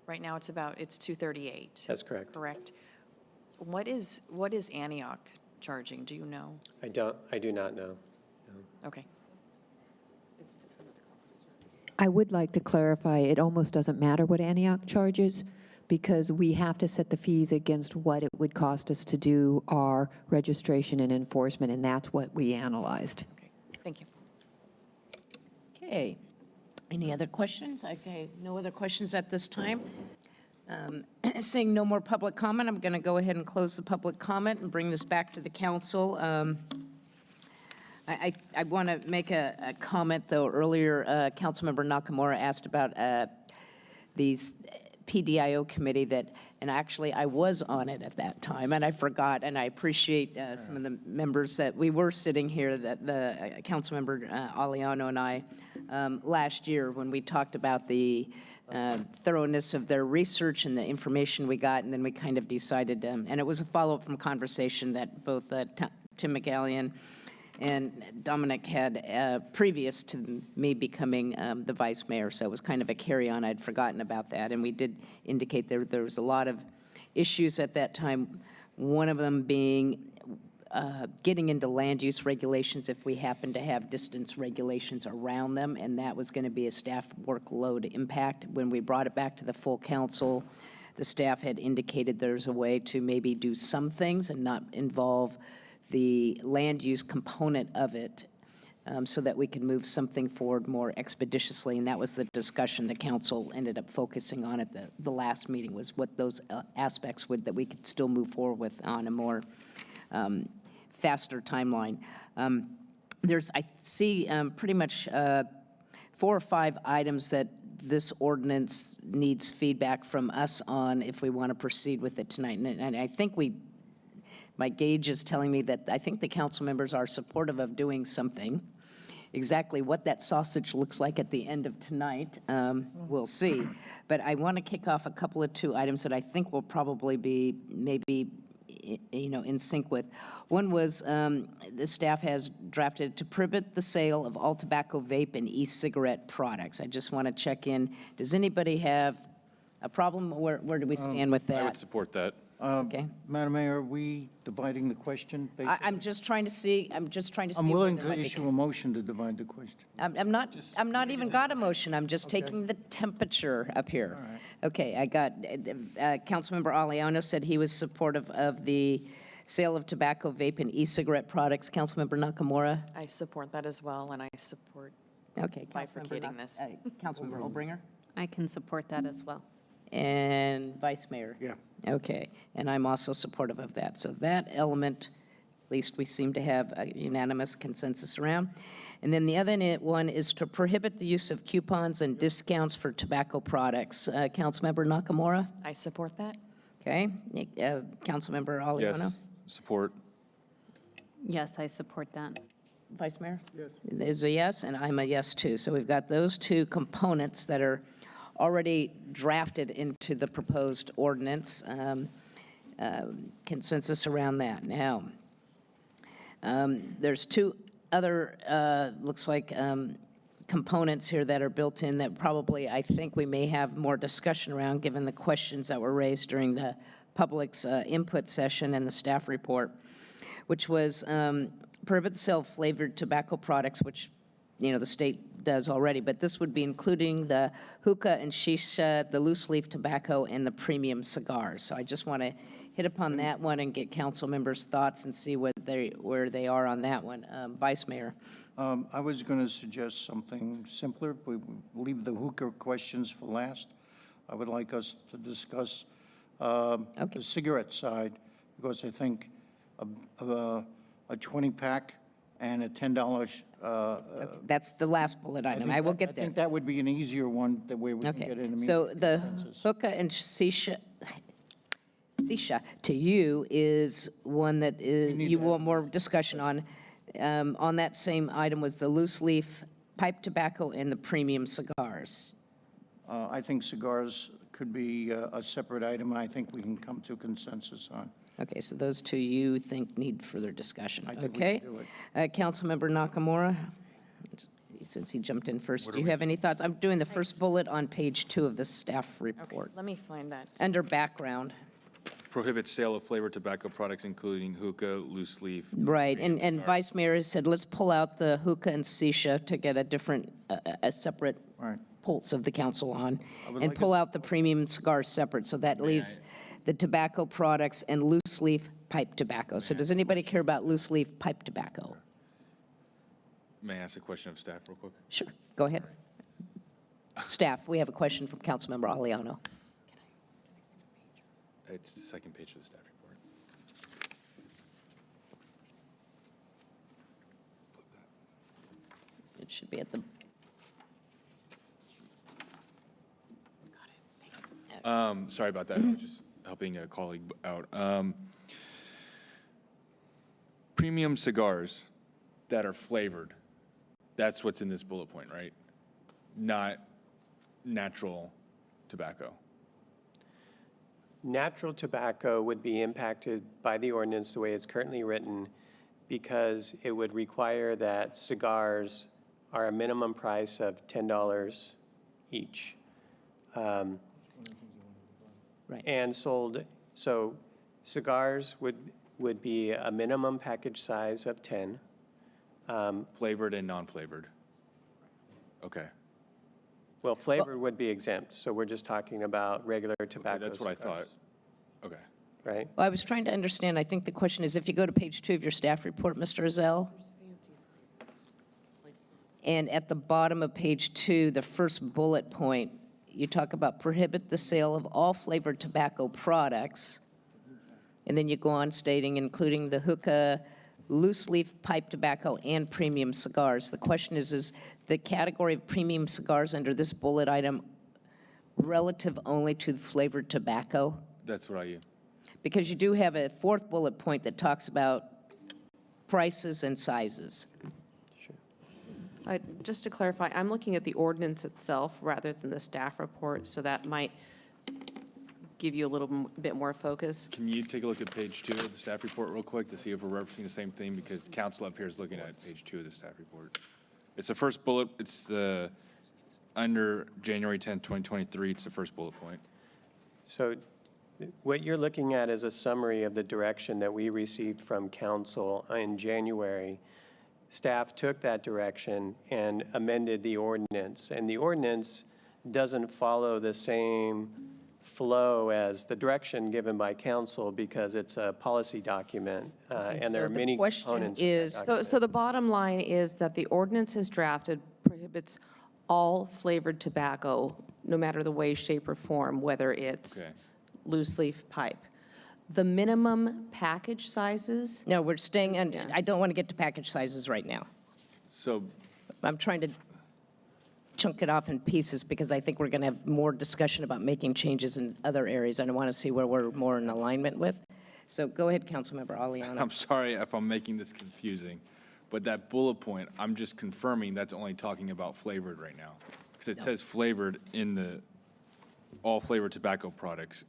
Right now, it's $238. That's correct. Correct. What is Antioch charging? Do you know? I do not know. Okay. I would like to clarify, it almost doesn't matter what Antioch charges, because we have to set the fees against what it would cost us to do our registration and enforcement, and that's what we analyzed. Okay. Thank you. Okay. Okay. Any other questions? Okay, no other questions at this time. Seeing no more public comment, I'm going to go ahead and close the public comment and bring this back to the council. I want to make a comment, though. Earlier, Councilmember Nakamura asked about these PDIO committee that, and actually I was on it at that time, and I forgot, and I appreciate some of the members that we were sitting here, that the Councilmember Aliano and I, last year when we talked about the thoroughness of their research and the information we got, and then we kind of decided, and it was a follow-up from conversation that both Tim McGallion and Dominic had previous to me becoming the vice mayor, so it was kind of a carry-on. I'd forgotten about that, and we did indicate there was a lot of issues at that time, one of them being getting into land use regulations if we happen to have distance regulations around them, and that was going to be a staff workload impact. When we brought it back to the full council, the staff had indicated there's a way to maybe do some things and not involve the land use component of it, so that we can move something forward more expeditiously. And that was the discussion the council ended up focusing on at the last meeting, was what those aspects would, that we could still move forward with on a more faster timeline. I see pretty much 4 or 5 items that this ordinance needs feedback from us on if we want to proceed with it tonight. And I think my gauge is telling me that I think the council members are supportive of doing something. Exactly what that sausage looks like at the end of tonight, we'll see. But I want to kick off a couple of 2 items that I think will probably be maybe in sync with. One was the staff has drafted to prohibit the sale of all tobacco, vape, and e-cigarette products. I just want to check in. Does anybody have a problem? Where do we stand with that? I would support that. Okay. Madam Mayor, are we dividing the question? I'm just trying to see. I'm I'm willing to issue a motion to divide the question. I'm not even got a motion. I'm just taking the temperature up here. All right. Okay, I got, Councilmember Aliano said he was supportive of the sale of tobacco, vape, and e-cigarette products. Councilmember Nakamura? I support that as well, and I support Okay. bifurcating this. Councilmember Obringer? I can support that as well. And Vice Mayor? Yeah. Okay, and I'm also supportive of that. So that element, at least we seem to have a unanimous consensus around. And then the other one is to prohibit the use of coupons and discounts for tobacco products. Councilmember Nakamura? I support that. Okay. Councilmember Aliano? Yes, support. Yes, I support that. Vice Mayor? Yes. Is a yes, and I'm a yes, too. So we've got those 2 components that are already drafted into the proposed ordinance. Consensus around that. Now, there's 2 other, looks like, components here that are built in that probably I think we may have more discussion around, given the questions that were raised during the public's input session and the staff report, which was prohibit the sale of flavored tobacco products, which the state does already, but this would be including the hookah and shisha, the loose leaf tobacco, and the premium cigars. So I just want to hit upon that one and get council members' thoughts and see where they are on that one. Vice Mayor. I was going to suggest something simpler. We leave the hookah questions for last. I would like us to discuss the cigarette side, because I think a 20-pack and a $10. That's the last bullet item. I will get I there. think that would be an easier one, that way we can Okay. get an So immediate the consensus. hookah and shisha to you is one that you want more discussion on. On that same item was the loose leaf pipe tobacco and the premium cigars. I think cigars could be a separate item. I think we can come to consensus on. Okay, so those 2 you think need further discussion. I think we Okay. can do it. Councilmember Nakamura, since he jumped in first, do you have any thoughts? I'm doing the first bullet on page 2 of the staff report. Let me find that. Under background. Prohibit sale of flavored tobacco products, including hookah, loose leaf. Right, and Vice Mayor has said, let's pull out the hookah and shisha to get a different, a separate Right. pulse of the council on, would and like pull out the premium cigars separate, so that leaves the tobacco products and loose leaf pipe tobacco. So does anybody care about loose leaf pipe tobacco? May I ask a question of staff real quick? Sure, go ahead. Staff, we have a question from Councilmember Aliano. It's the second page of the staff report. It should be at the, Sorry about that. I was just helping a colleague out. Premium cigars that are flavored, that's what's in this bullet point, right? Not natural tobacco. Natural tobacco would be impacted by the ordinance the way it's currently written because it would require that cigars are a minimum price of $10 each. right. And sold, so cigars would be a minimum package size of 10. Flavored and non-flavored. Okay. Well, flavored would be exempt, so we're just talking about regular tobacco Okay, that's what I cigars, thought. Okay. right? Well, I was trying to understand, I think the question is, if you go to page 2 of your staff report, Mr. Azell, and at the bottom of page 2, the first bullet point, you talk about prohibit the sale of all flavored tobacco products, and then you go on stating including the hookah, loose leaf pipe tobacco, and premium cigars. The question is the category of premium cigars under this bullet item relative only to flavored tobacco? That's what I, Because you do have a fourth bullet point that talks about prices and sizes. Just to clarify, I'm looking at the ordinance itself rather than the staff report, so that might give you a little bit more focus. can you take a look at page 2 of the staff report real quick to see if we're referencing the same thing? Because council up here is looking at page 2 of the staff report. It's the first bullet, it's the, under January 10th, 2023, it's the first bullet point. So what you're looking at is a summary of the direction that we received from council in January. Staff took that direction and amended the ordinance, and the ordinance doesn't follow the same flow as the direction given by council because it's a policy document, and there are many components. So the question of that is, document. So the bottom line is that the ordinance as drafted prohibits all flavored tobacco, no matter the way, shape, or form, whether it's Okay. loose leaf pipe. The minimum package sizes, no, we're staying, and I don't want to get to package sizes right now. So, I'm trying to chunk it off in pieces because I think we're going to have more discussion about making changes in other areas, and I want to see where we're more in alignment with. So go ahead, Councilmember Aliano. I'm sorry if I'm making this confusing, but that bullet point, I'm just confirming that's only talking about flavored right now. Because it says flavored in the, all flavored tobacco products.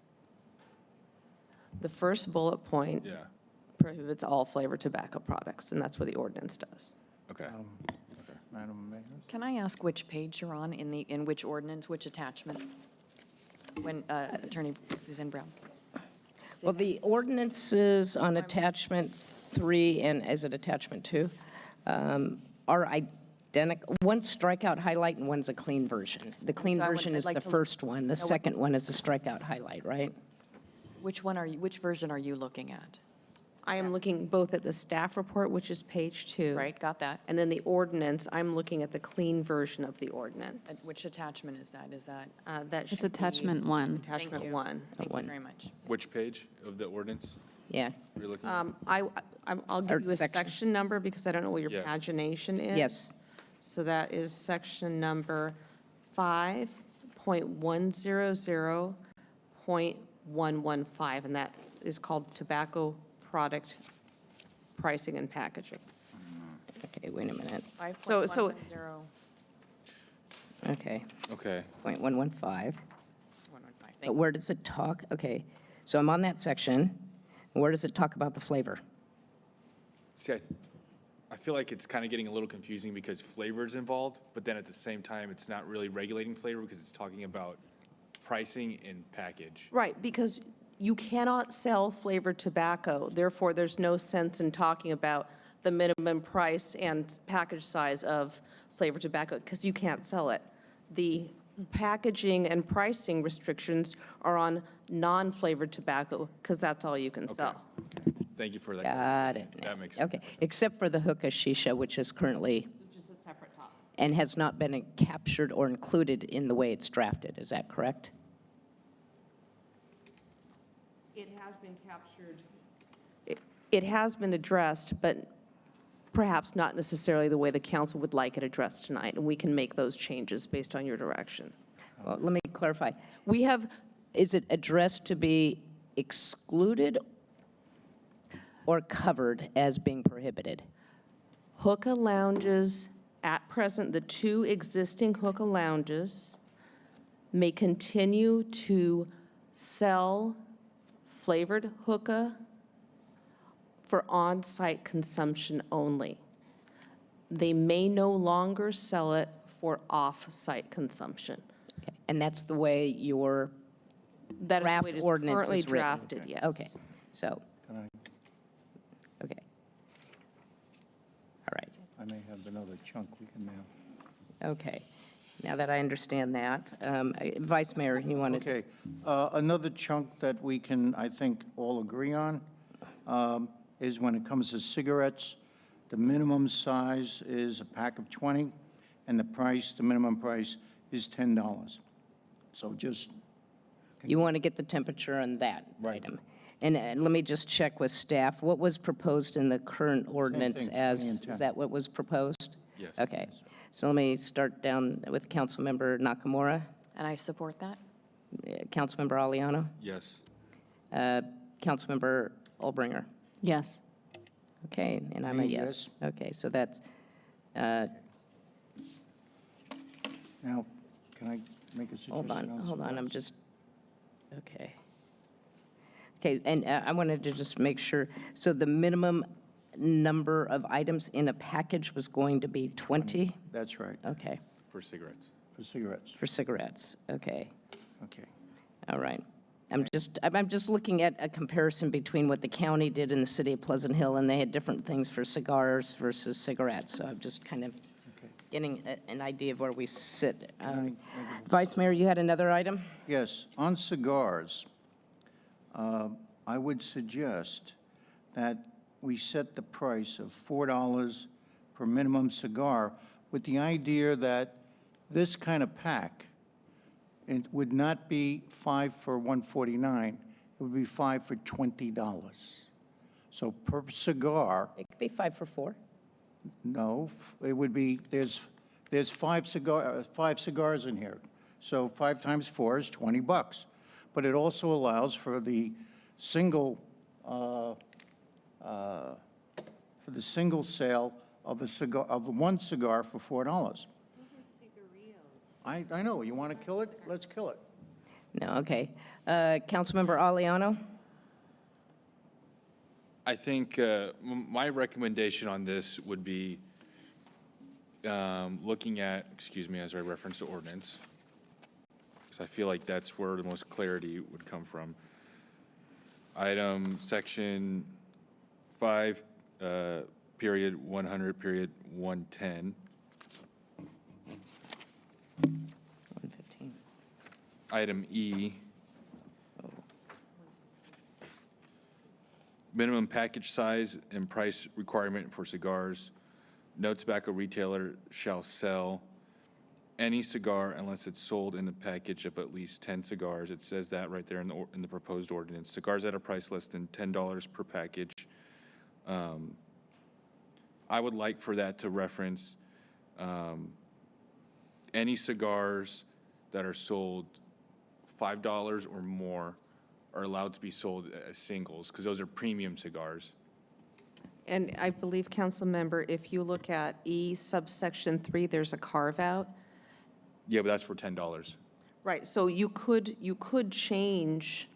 the first bullet point Yeah, prohibits all flavored tobacco products, and that's what the ordinance does. okay. Madam Mayor? Can I ask which page you're on in which ordinance, which attachment? When, Attorney Suzanne Brown. Well, the ordinances on attachment 3, and is it attachment 2, are identical. One's strikeout highlight and one's a clean version. The clean So version I'd is like the to first one. The know what- second one is the strikeout highlight, right? Which version are you looking at? I am looking both at the staff report, which is page 2. Right, got that. And then the ordinance, I'm looking at the clean version of the And ordinance. which attachment is that? Is that? That should It's be attachment 1. Attachment Thank you. 1. Thank one. you very much. Which page of the ordinance Yeah, you're looking at? I'll Or give you a section. section number because I don't know what your Yeah. pagination is. yes. So that is section number 5.100.115, and that is called tobacco product pricing and packaging. Okay, wait a minute. So- 5.110. Okay, Okay, .115. 115. But where does it talk? Okay, so I'm on that section. Where does it talk about the flavor? see, I feel like it's kind of getting a little confusing because flavor's involved, but then at the same time, it's not really regulating flavor because it's talking about pricing and package. Right, because you cannot sell flavored tobacco. Therefore, there's no sense in talking about the minimum price and package size of flavored tobacco because you can't sell it. The packaging and pricing restrictions are on non-flavored tobacco because that's all you can sell. Thank you for that. Got it. That makes sense. Okay, except for the hookah shisha, which is currently and has not been captured or included in the way it's drafted. Is that correct? It has been captured. It has been addressed, but perhaps not necessarily the way the council would like it addressed tonight, and we can make those changes based on your direction. Well, let me clarify. We have, Is it addressed to be excluded or covered as being prohibited? hookah lounges, at present, the 2 existing hookah lounges may continue to sell flavored hookah for on-site consumption only. They may no longer sell it for off-site consumption. Okay. And that's the way your That is the draft way it is ordinance currently is written? drafted, yes. Okay, so, Can okay. All right, I may have another chunk we can now. okay. Now that I understand that, Vice Mayor, you wanted? Okay, another chunk that we can, I think, all agree on is when it comes to cigarettes, the minimum size is a pack of 20, and the minimum price is $10. So just, You want to get the temperature on that Right. item. And let me just check with staff. What was proposed in the current ordinance thing, 20 as, and 10. is that what was proposed? Yes. Okay. So let me start down with Councilmember Nakamura, And I support that. Councilmember Aliano, Yes. Councilmember Albringer. Yes. Okay, and I'm a Me, yes. Okay, so that's, now, can I make a suggestion hold on, on hold on, I'm cigars? just, okay. Okay, and I wanted to just make sure, so the minimum number of items in a package was going to be 20? That's right, Okay, For cigarettes. for cigarettes. for cigarettes, okay, Okay. all right. I'm just looking at a comparison between what the county did in the city of Pleasant Hill, and they had different things for cigars versus cigarettes, so I'm just kind of getting an idea of where we sit. Vice Mayor, you had another item? Yes, on cigars, I would suggest that we set the price of $4 per minimum cigar with the idea that this kind of pack, it would not be 5 for $149, it would be 5 for $20. So per cigar, It could be 5 for 4. no, it would be, there's 5 cigars in here. So 5 times 4 is $20. But it also allows for the single, sale of a cigar, of one cigar for $4. Those are cigarillos. I know, you want to kill it? Let's kill it. No, okay. Councilmember Aliano? I think my recommendation on this would be looking at, excuse me, as I reference the ordinance, because I feel like that's where the most clarity would come from. Item section 5, period 100, period 110. 115. Item E. Minimum package size and price requirement for cigars. No tobacco retailer shall sell any cigar unless it's sold in a package of at least 10 cigars. It says that right there in the proposed ordinance. Cigars at a price less than $10 per package. I would like for that to reference any cigars that are sold $5 or more are allowed to be sold as singles, because those are premium cigars. And I believe, council member, if you look at E subsection 3, there's a carve-out. Yeah, but that's for $10. Right, so you could change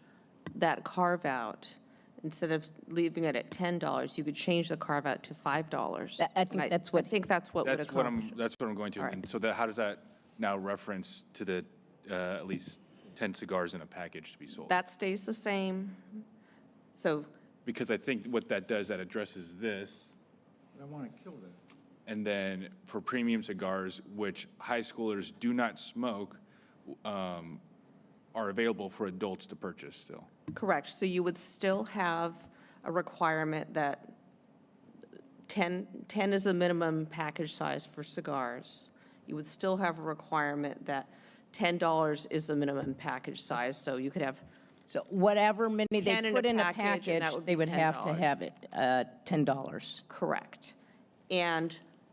that carve-out. Instead of leaving it at $10, you could change the carve-out to $5. I think that's what- I think that's what would That's what accomplish. that's what I'm going to. All right. And so that, how does that now reference to the at least 10 cigars in a package to be sold? That stays the same. So, Because I think what that does, that addresses this. I want to kill that. And then for premium cigars, which high schoolers do not smoke, are available for adults to purchase still. correct, so you would still have a requirement that 10 is the minimum package size for cigars. you would still have a requirement that $10 is the minimum package size, so you could have, So whatever many 10 they in a put in a package, and package, that would they be would have to $10. have it, $10. correct.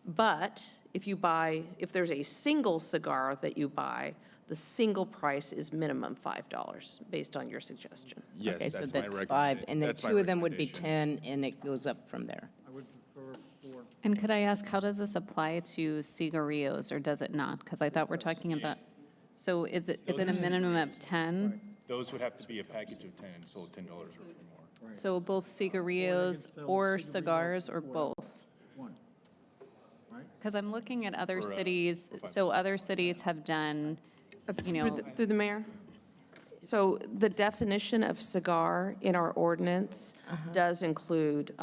But if there's a single cigar that you buy, the single price is minimum $5, based on your suggestion. Yes, Okay, so that's my that's recommendation. 5, and then That's my 2 of them would be recommendation. 10, and it goes up from there. I would prefer 4. And could I ask, how does this apply to cigarillos, or does it not? Because I thought we're talking about, so is it a minimum of 10? Those would have to be a package of 10 and sold $10 or more. So both cigarillos or cigars, or both? One. Because I'm looking at other For, cities, so other cities have done, you know, Through the mayor? So the definition of cigar in our ordinance does include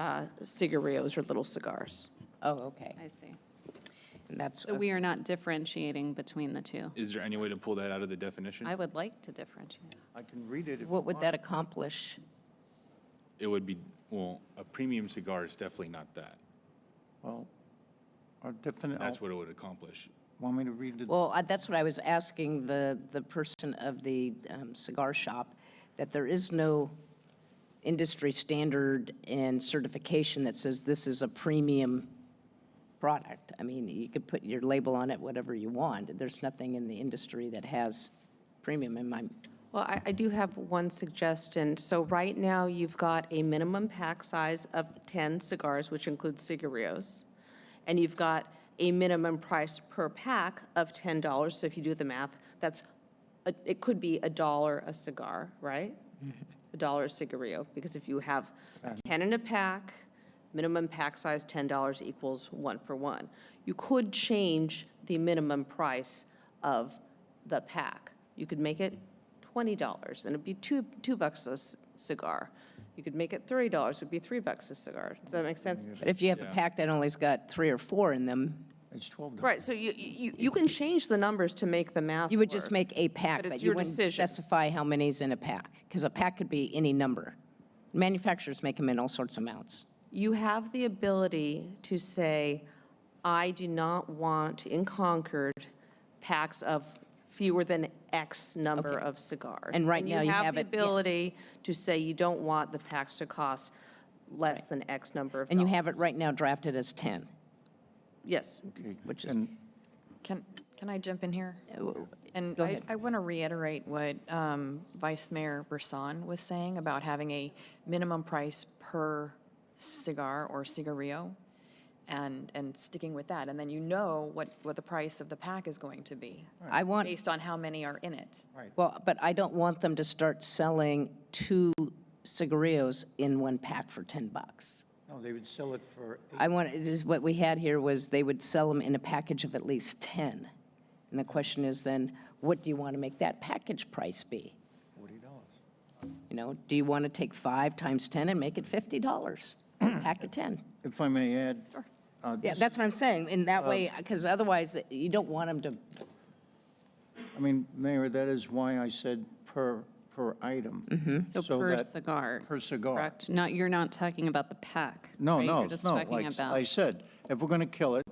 cigarillos or little cigars. Oh, okay. I see. And that's, So we are not differentiating between the two. Is there any way to pull that out of the definition? I would like to differentiate. I can read it if what would that accomplish? It would be, well, a premium cigar is definitely not that. well, or definite, That's what it would accomplish. want me to read the? Well, that's what I was asking the person of the cigar shop, that there is no industry standard and certification that says this is a premium product. I mean, you could put your label on it, whatever you want. There's nothing in the industry that has premium in my, Well, I do have one suggestion. So right now, you've got a minimum pack size of 10 cigars, which includes cigarillos, and you've got a minimum price per pack of $10. So if you do the math, it could be $1 a cigar, right? $1 a cigarillo, because if you have 10 in a pack, minimum pack size $10 equals 1 for 1. You could change the minimum price of the pack. You could make it $20, and it'd be $2 a cigar. You could make it $30, it'd be $3 a cigar. Does that make sense? but if you have a pack that only's got 3 or 4 in them, It's $12. Right, so you can change the numbers to make the math you would just work. make a pack, But it's but you your wouldn't decision. specify how many's in a pack, because a pack could be any number. Manufacturers make them in all sorts of amounts. You have the ability to say, I do not want in Concord packs of fewer than X number of cigars. And right now you have the it, yes. ability to say you don't want the packs to cost less than X number of And you dollars. have it right now drafted as 10, Yes. Okay, which is- and Can I jump in here? And Go ahead. I want to reiterate what Vice Mayor Brisson was saying about having a minimum price per cigar or cigarillo, and sticking with that. And then you know what the price of the pack is going to be, I want, based on how many are in it. well, but I don't want them to start selling 2 cigarillos in 1 pack for $10. no, they would sell it for I want, what we had here was they would sell them in a package of at least 10. And the question is then, what do you want to make that package price be? $40. You know, do you want to take 5 times 10 and make it $50? A pack of 10. If I may add. Yeah, that's what I'm saying. In that way, because otherwise, you don't want them to, I mean, Mayor, that is why I said per item. So So per that- cigar. Per cigar. Correct? Not, you're not talking about the pack, No, right? no, You're just no, talking like about. I said, if we're going to kill it,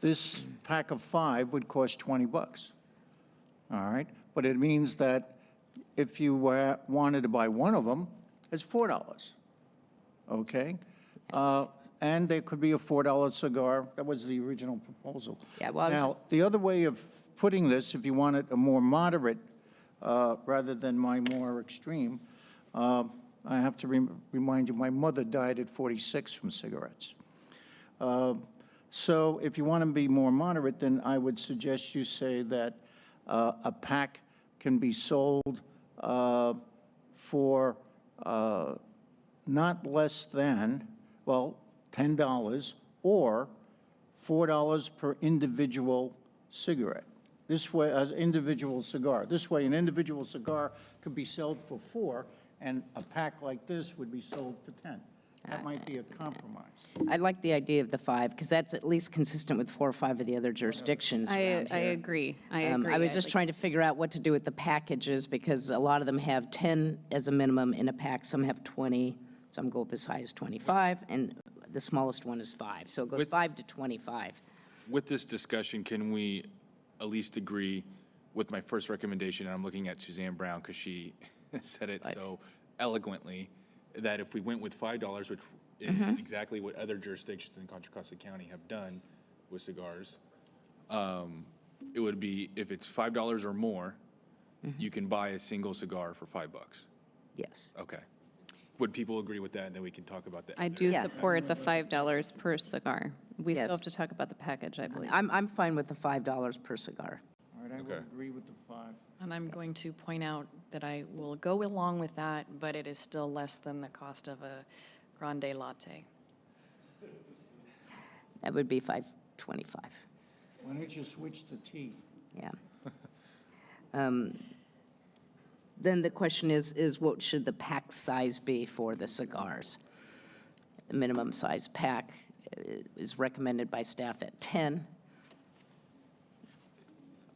this pack of 5 would cost $20. All right? But it means that if you wanted to buy one of them, it's $4. Okay? And there could be a $4 cigar. That was the original proposal. Yeah, well, I was Now, the other way of putting this, if you want it a more moderate, rather than my more extreme, I have to remind you, my mother died at 46 from cigarettes. So if you want to be more moderate, then I would suggest you say that a pack can be sold for not less than, well, $10 or $4 per individual cigarette. This way, an individual cigar. This way, an individual cigar could be sold for $4, and a pack like this would be sold for $10. That might be a compromise. I like the idea of the 5, because that's at least consistent with 4 or 5 of the other jurisdictions around I here. agree. I I agree. was just trying to figure out what to do with the packages, because a lot of them have 10 as a minimum in a pack, some have 20, some go up as high as 25, and the smallest one is 5. So it goes 5 to 25. with this discussion, can we at least agree with my first recommendation? And I'm looking at Suzanne Brown because she said it so eloquently, that if we went with $5, which is exactly what other jurisdictions in Contra Costa County have done with cigars, it would be, if it's $5 or more, you can buy a single cigar for $5. Yes. Okay. Would people agree with that? And then we can talk about that. I do Yeah. support the $5 per cigar. We Yes. still have to talk about the package, I believe. I'm fine with the $5 per cigar. All right, I will Okay. agree with the 5. And I'm going to point out that I will go along with that, but it is still less than the cost of a grande latte. That would be $5.25. Why don't you switch to tea? Yeah. Then the question is what should the pack size be for the cigars? The minimum size pack is recommended by staff at 10.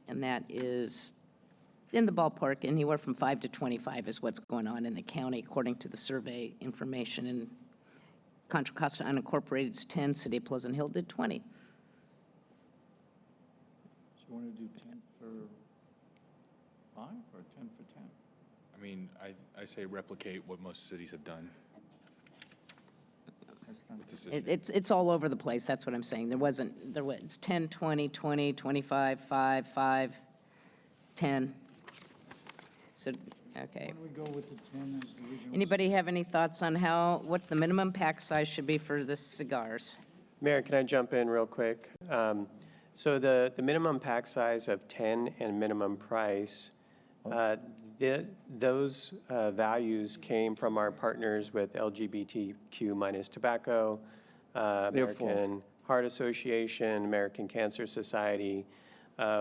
And that is in the ballpark, anywhere from 5 to 25 is what's going on in the county, according to the survey information. And Contra Costa Unincorporated is 10, City of Pleasant Hill did 20. So you want to do 10 for 5 or 10 for 10? I mean, I say replicate what most cities have done That's not- with this issue. It's all over the place, that's what I'm saying. There was 10, 20, 20, 25, 5, 5, 10. So, okay. Why don't we go with the 10 as the original? Anybody have any thoughts on what the minimum pack size should be for the cigars? Mayor, can I jump in real quick? So the minimum pack size of 10 and minimum price, those values came from our partners with LGBTQ minus tobacco, American Heart Association, American Cancer Society.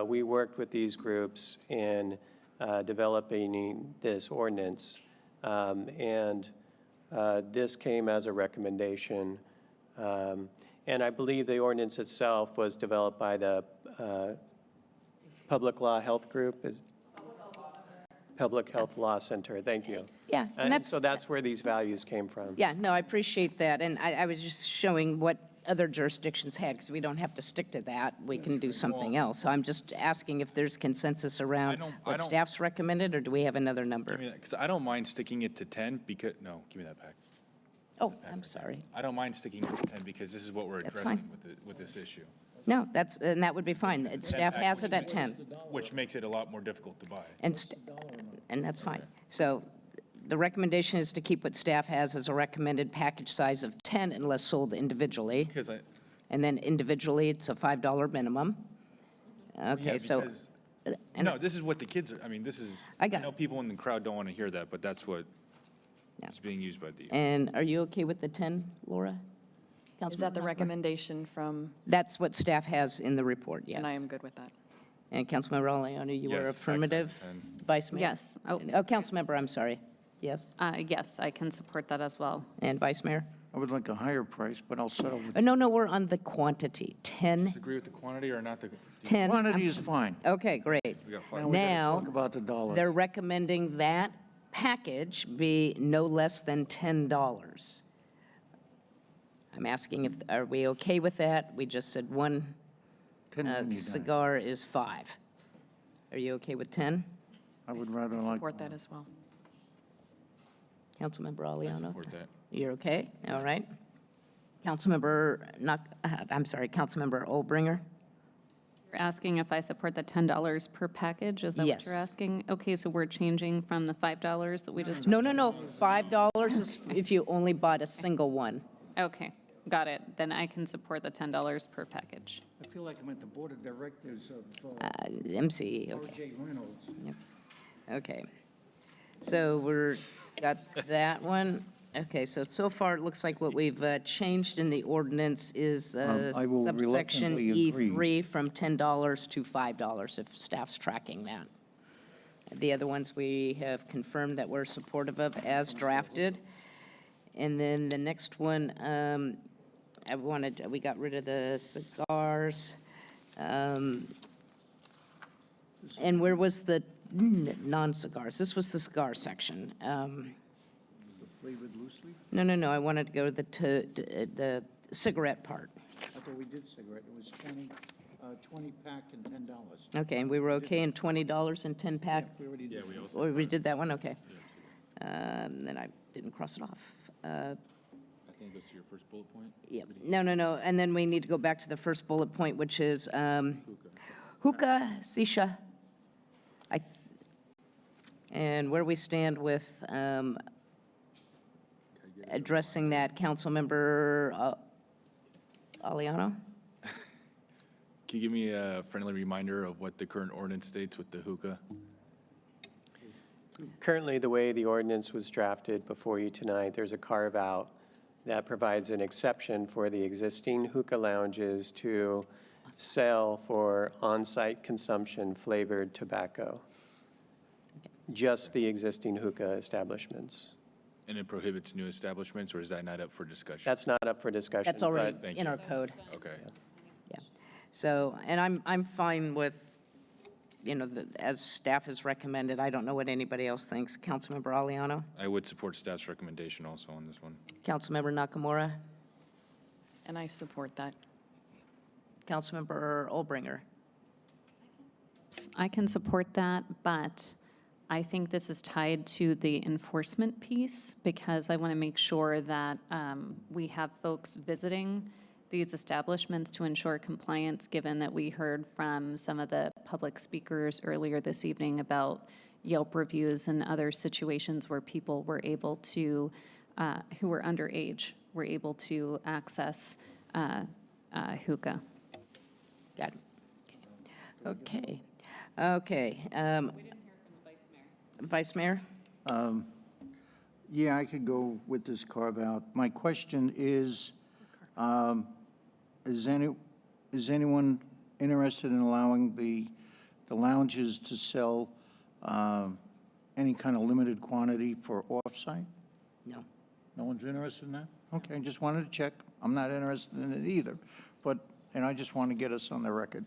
We worked with these groups in developing this ordinance, and this came as a recommendation. And I believe the ordinance itself was developed by the Public Law Health Group. Public Health Law Center, thank you. Yeah, And so that's where these values came from. Yeah, no, I appreciate that, and I was just showing what other jurisdictions had, because we don't have to stick to that. We can do something else. So I'm just asking if there's consensus around I what don't- staff's recommended, or do we have another Give number? me that, because I don't mind sticking it to 10 because, no, give me that pack. Oh, I'm sorry. I don't mind sticking it to 10 because this is what we're That's addressing fine. with this issue, No, and that would be fine. Staff pack, has which it at 10. which makes it a lot more difficult to buy. And that's fine. So the recommendation is to keep what staff has as a recommended package size of 10 unless sold individually. Because And then individually, it's a $5 minimum. Okay, so, and- no, this is what the kids are, I mean, this is, I got know it. people in the crowd don't want to hear that, but that's what Yeah. is being used by the. and are you okay with the 10, Laura? Is that the Councilmember Knopfler? recommendation from, That's what staff has in the report, yes. and I am good with that. And Councilmember Oleano, you were Yes, affirmative? and- Vice Mayor? Yes. Oh, Councilmember, I'm sorry. Yes? yes, I can support that as well. And Vice Mayor? I would like a higher price, but I'll settle with, No, we're on the quantity. 10, Disagree with the quantity or not the? 10. quantity is fine. Okay, great. We got five. Now we gotta Now, talk about the dollars. they're recommending that package be no less than $10. I'm asking are we okay with that? We just said one 10 when you're done. cigar is 5. Are you okay with 10? I would rather like. Support that as well. Councilmember I Oleano? support that. You're okay? All right. Councilmember, Councilmember Olbringer? You're asking if I support the $10 per package? Is that what Yes. you're asking? Okay, so we're changing from the $5 that we just, No, $5 is if you only bought a single one. okay, got it. Then I can support the $10 per package. I feel like I'm at the board of directors of MCE, okay. O.J. Reynolds. Okay. So got that one. Okay, so far it looks like what we've changed in the ordinance is I will subsection reluctantly agree. E3 from $10 to $5, if staff's tracking that. The other ones we have confirmed that we're supportive of as drafted. And then the next one, we got rid of the cigars. And where was the non-cigars? This was the cigar section. The flavored loose leaf? No, I wanted to go to the cigarette part. Okay. before we did cigarette. It was 20 pack and $10. Okay, and we were okay in $20 and 10 pack? We already did. Oh, we did that one, okay. Then I didn't cross it off. I think it goes to your first bullet point. Yeah, no, and then we need to go back to the first bullet point, which is hookah, shisha. And where we stand with addressing that, Councilmember Aliano? Can you give me a friendly reminder of what the current ordinance states with the hookah? Currently, the way the ordinance was drafted before you tonight, there's a carve-out that provides an exception for the existing hookah lounges to sell for on-site consumption flavored tobacco. Just the existing hookah establishments. And it prohibits new establishments, or is that not up for discussion? That's not up for discussion. That's already but Thank in you. our code. Okay. Yeah. So, and I'm fine with, as staff has recommended. I don't know what anybody else thinks. Councilmember Aliano? I would support staff's recommendation also on this one. Councilmember Nakamura? And I support that. Councilmember Olbringer? I can support that, but I think this is tied to the enforcement piece because I want to make sure that we have folks visiting these establishments to ensure compliance, given that we heard from some of the public speakers earlier this evening about Yelp reviews and other situations where people were able to, who were underage, were able to access hookah. Got it. Okay. Okay. Vice Mayor? Yeah, I could go with this carve-out. My question is anyone interested in allowing the lounges to sell any kind of limited quantity for off-site? No. No one's interested in that? Okay, just wanted to check. I'm not interested in it either, and I just want to get us on the record.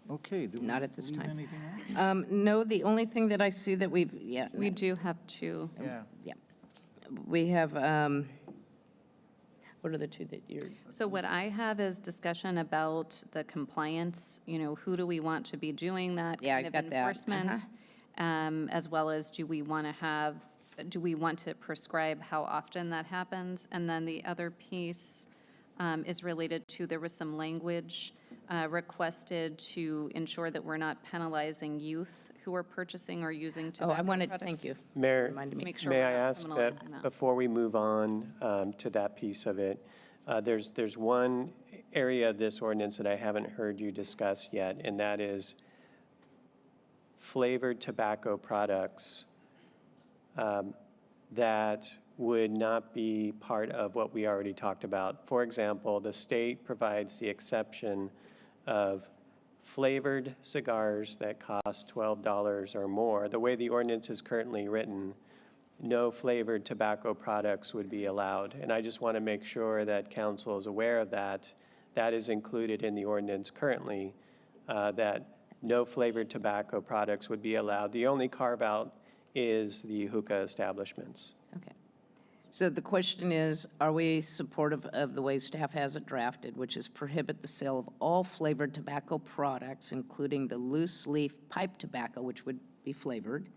Okay. Do we Not at this leave time. anything else? No, the only thing that I see that we We do have two. Yeah. we have, what are the two that you're? So what I have is discussion about the compliance, who do we want to be doing that Yeah, kind I of got that. enforcement? As well as do we want to prescribe how often that happens? And then the other piece is related to, there was some language requested to ensure that we're not penalizing youth who are purchasing or using Oh, tobacco I wanted, products. thank you. Mayor, Reminded me. Make sure may we're I not ask criminalizing that that. before we move on to that piece of it, there's one area of this ordinance that I haven't heard you discuss yet, and that is flavored tobacco products that would not be part of what we already talked about. For example, the state provides the exception of flavored cigars that cost $12 or more. The way the ordinance is currently written, no flavored tobacco products would be allowed. And I just want to make sure that council is aware of that. That is included in the ordinance currently, that no flavored tobacco products would be allowed. The only carve-out is the hookah establishments. Okay. So the question is, are we supportive of the way staff has it drafted, which is prohibit the sale of all flavored tobacco products, including the loose leaf pipe tobacco, which would be flavored,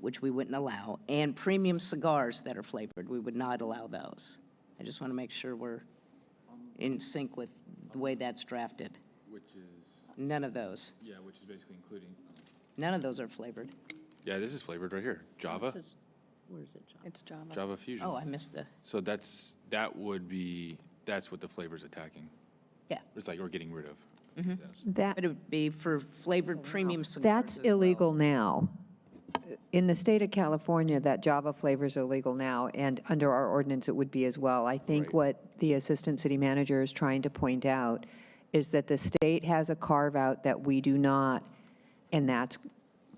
which we wouldn't allow, and premium cigars that are flavored, we would not allow those. I just want to make sure we're in sync with the way that's drafted. Which is, None of those. yeah, which is basically including, None of those are flavored. yeah, this is flavored right here. Java, This is- Where is it, John? It's Java. Java Fusion. Oh, I missed the, So that's what the flavor's attacking. yeah. It's like we're getting rid of. That, But it would be for flavored premium cigars. that's as well. illegal now. In the state of California, that Java flavor is illegal now, and under our ordinance, it would be as well. I think Right. what the assistant city manager is trying to point out is that the state has a carve-out that we do not, and that's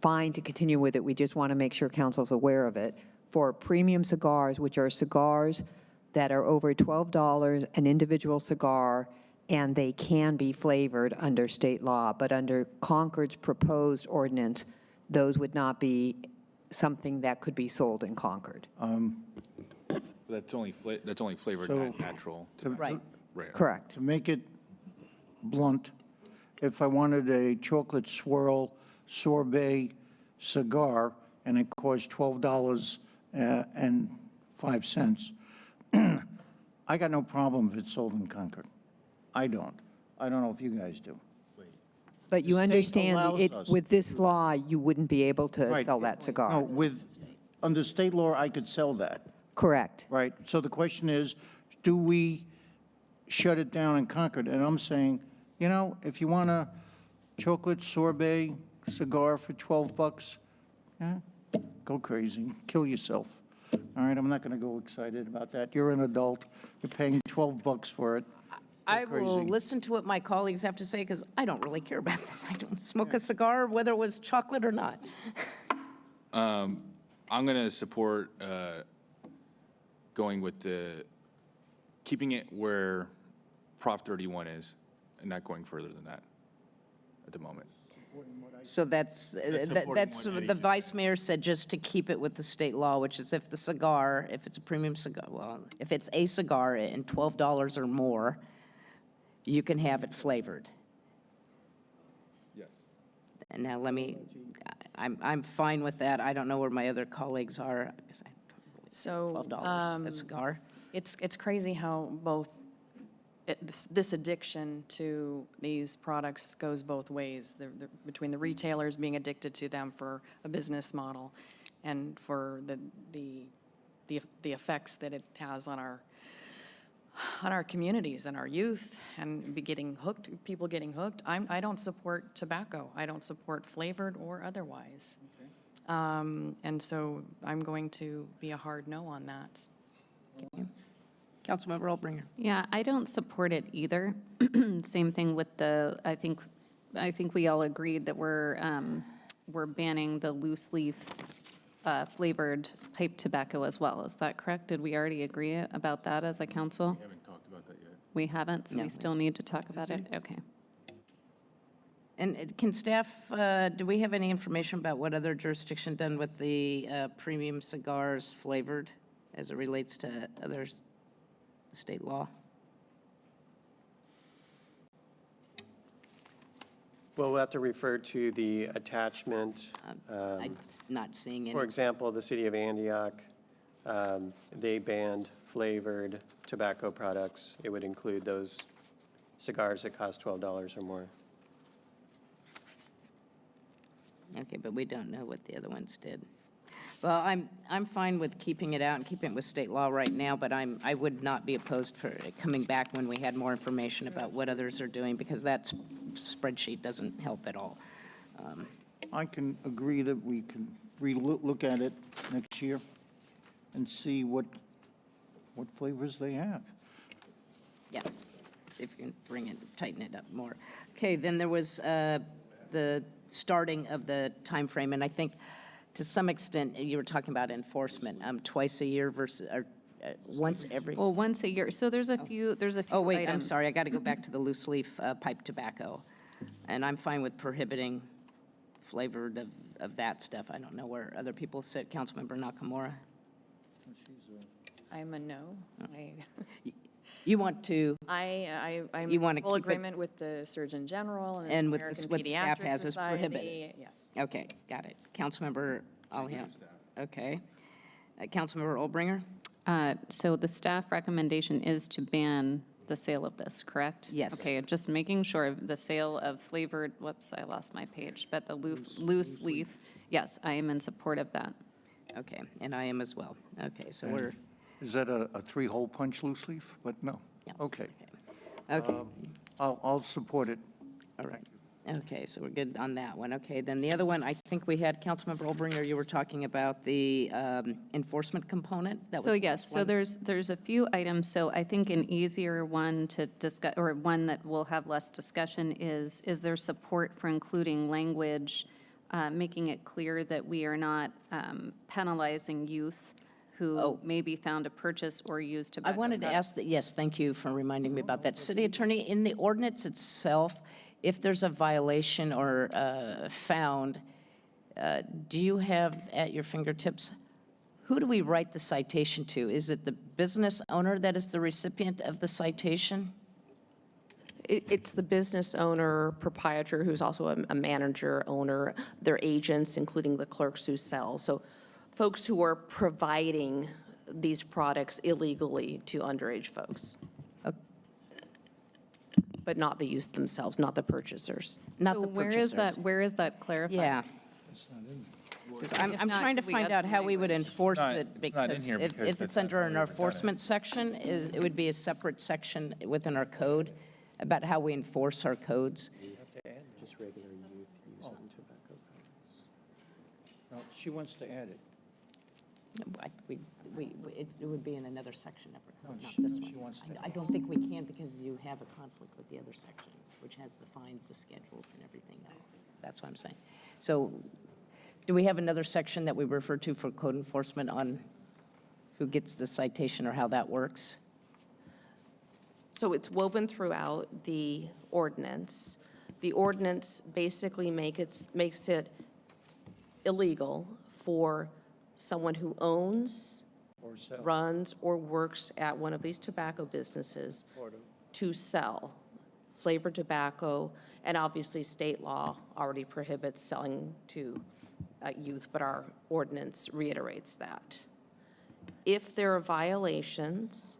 fine to continue with it. We just want to make sure council's aware of it. For premium cigars, which are cigars that are over $12 an individual cigar, and they can be flavored under state law. But under Concord's proposed ordinance, those would not be something that could be sold in Concord. That's only flavored, So- not natural. Right. Right. Correct. To make it blunt, if I wanted a chocolate swirl sorbet cigar and it cost $12.05, I got no problem if it's sold in Concord. I don't. I don't know if you guys do. But you The state understand, allows it, us with this law, you wouldn't be able to Right. sell that No, cigar. under state law, I could sell that, Correct. right? So the question is, do we shut it down in Concord? And I'm saying, you know, if you want a chocolate sorbet cigar for $12, yeah, go crazy, kill yourself. All right, I'm not going to go excited about that. You're an adult, you're paying $12 for it. I will crazy. listen to what my colleagues have to say, because I don't really care about this. I don't smoke a cigar, whether it was chocolate or not. I'm going to support going with keeping it where Prop 31 is and not going further than that at the moment. So that's supporting that's what Eddie the just vice mayor said, just to keep it with the state law, which is if the cigar, if it's a premium cigar, well, if it's a cigar and $12 or more, you can have it flavored. Yes. And now I'm fine with that. I don't know where my other colleagues are. So, $12 a cigar. it's crazy how this addiction to these products goes both ways, between the retailers being addicted to them for a business model and for the effects that it has on our communities and our youth, and people getting hooked. I don't support tobacco. I don't support flavored or otherwise. And so I'm going to be a hard no on that. Councilmember Albringer. Yeah, I don't support it either. Same thing with I think we all agreed that we're banning the loose leaf flavored pipe tobacco as well. Is that correct? Did we already agree about that as a council? We haven't talked about that yet. We haven't, so No. we still need to talk about it? Okay. And can staff, do we have any information about what other jurisdiction done with the premium cigars flavored as it relates to others, state law? Well, we'll have to refer to the attachment. I'm not seeing For any. example, the city of Antioch, they banned flavored tobacco products. It would include those cigars that cost $12 or more. Okay, but we don't know what the other ones did. Well, I'm fine with keeping it out and keeping it with state law right now, but I would not be opposed for it coming back when we had more information about what others are doing, because that spreadsheet doesn't help at all. I can agree that we can look at it next year and see what flavors they have. Yeah, see if you can bring it, tighten it up more. Okay, then there was the starting of the time frame, and I think to some extent, you were talking about enforcement, twice a year versus, or once every. Well, once a year. So there's a few items. Oh, wait, I'm sorry, I got to go back to the loose leaf pipe tobacco. And I'm fine with prohibiting flavored of that stuff. I don't know where other people sit. Councilmember Nakamura? I'm a no. You want to, I'm You wanna in full keep it- agreement with the Surgeon General and the And with American what staff Pediatric has as Society. prohibited. Yes. okay, got it. Councilmember Aliano? Okay. Councilmember Olbringer? So the staff recommendation is to ban the sale of this, correct? Yes. Okay, just making sure the sale of flavored, whoops, I lost my page, but the loose leaf, yes, I am in support of that. Okay, and I am as well. Okay, so we're, Is that a three-hole punch loose leaf? But no. Yeah. Okay. okay. I'll support it. All right. Okay, so we're good on that one. Okay, then the other one, I think we had, Councilmember Olbringer, you were talking about the enforcement component? That was So the yes, last so one? there's a few items. So I think an easier one to discuss, or one that will have less discussion is there support for including language, making it clear that we are not penalizing youth who may be found to purchase or use I tobacco. wanted to ask that, yes, thank you for reminding me about that. City Attorney, in the ordinance itself, if there's a violation or found, do you have at your fingertips who do we write the citation to? Is it the business owner that is the recipient of the citation? It's the business owner, proprietor, who's also a manager, owner, their agents, including the clerks who sell. So folks who are providing these products illegally to underage folks. Okay. But not the use themselves, not the purchasers. Not So the purchasers. where is that clarified? Yeah. 'Cause I'm If I'm not, trying to could we find add out some how we would language? enforce not- it, it's not in because here if because if that's it's not under how an we would've done it. enforcement section, it would be a separate section within our code about how we enforce our codes. You have to add just regular youth use on tobacco products. No, she wants to add it. It would be in another section of our code, No, not she- this she one. wants to- I don't think we can because you have a conflict with the other section, which has the fines, the schedules, and everything else. That's what I'm saying. So do we have another section that we refer to for code enforcement on who gets the citation or how that works? So it's woven throughout the ordinance. The ordinance basically makes it illegal for someone who owns, Or sell. runs, or works at one of these tobacco businesses to sell flavored tobacco, and obviously state law already prohibits selling to youth, but our ordinance reiterates that. If there are violations,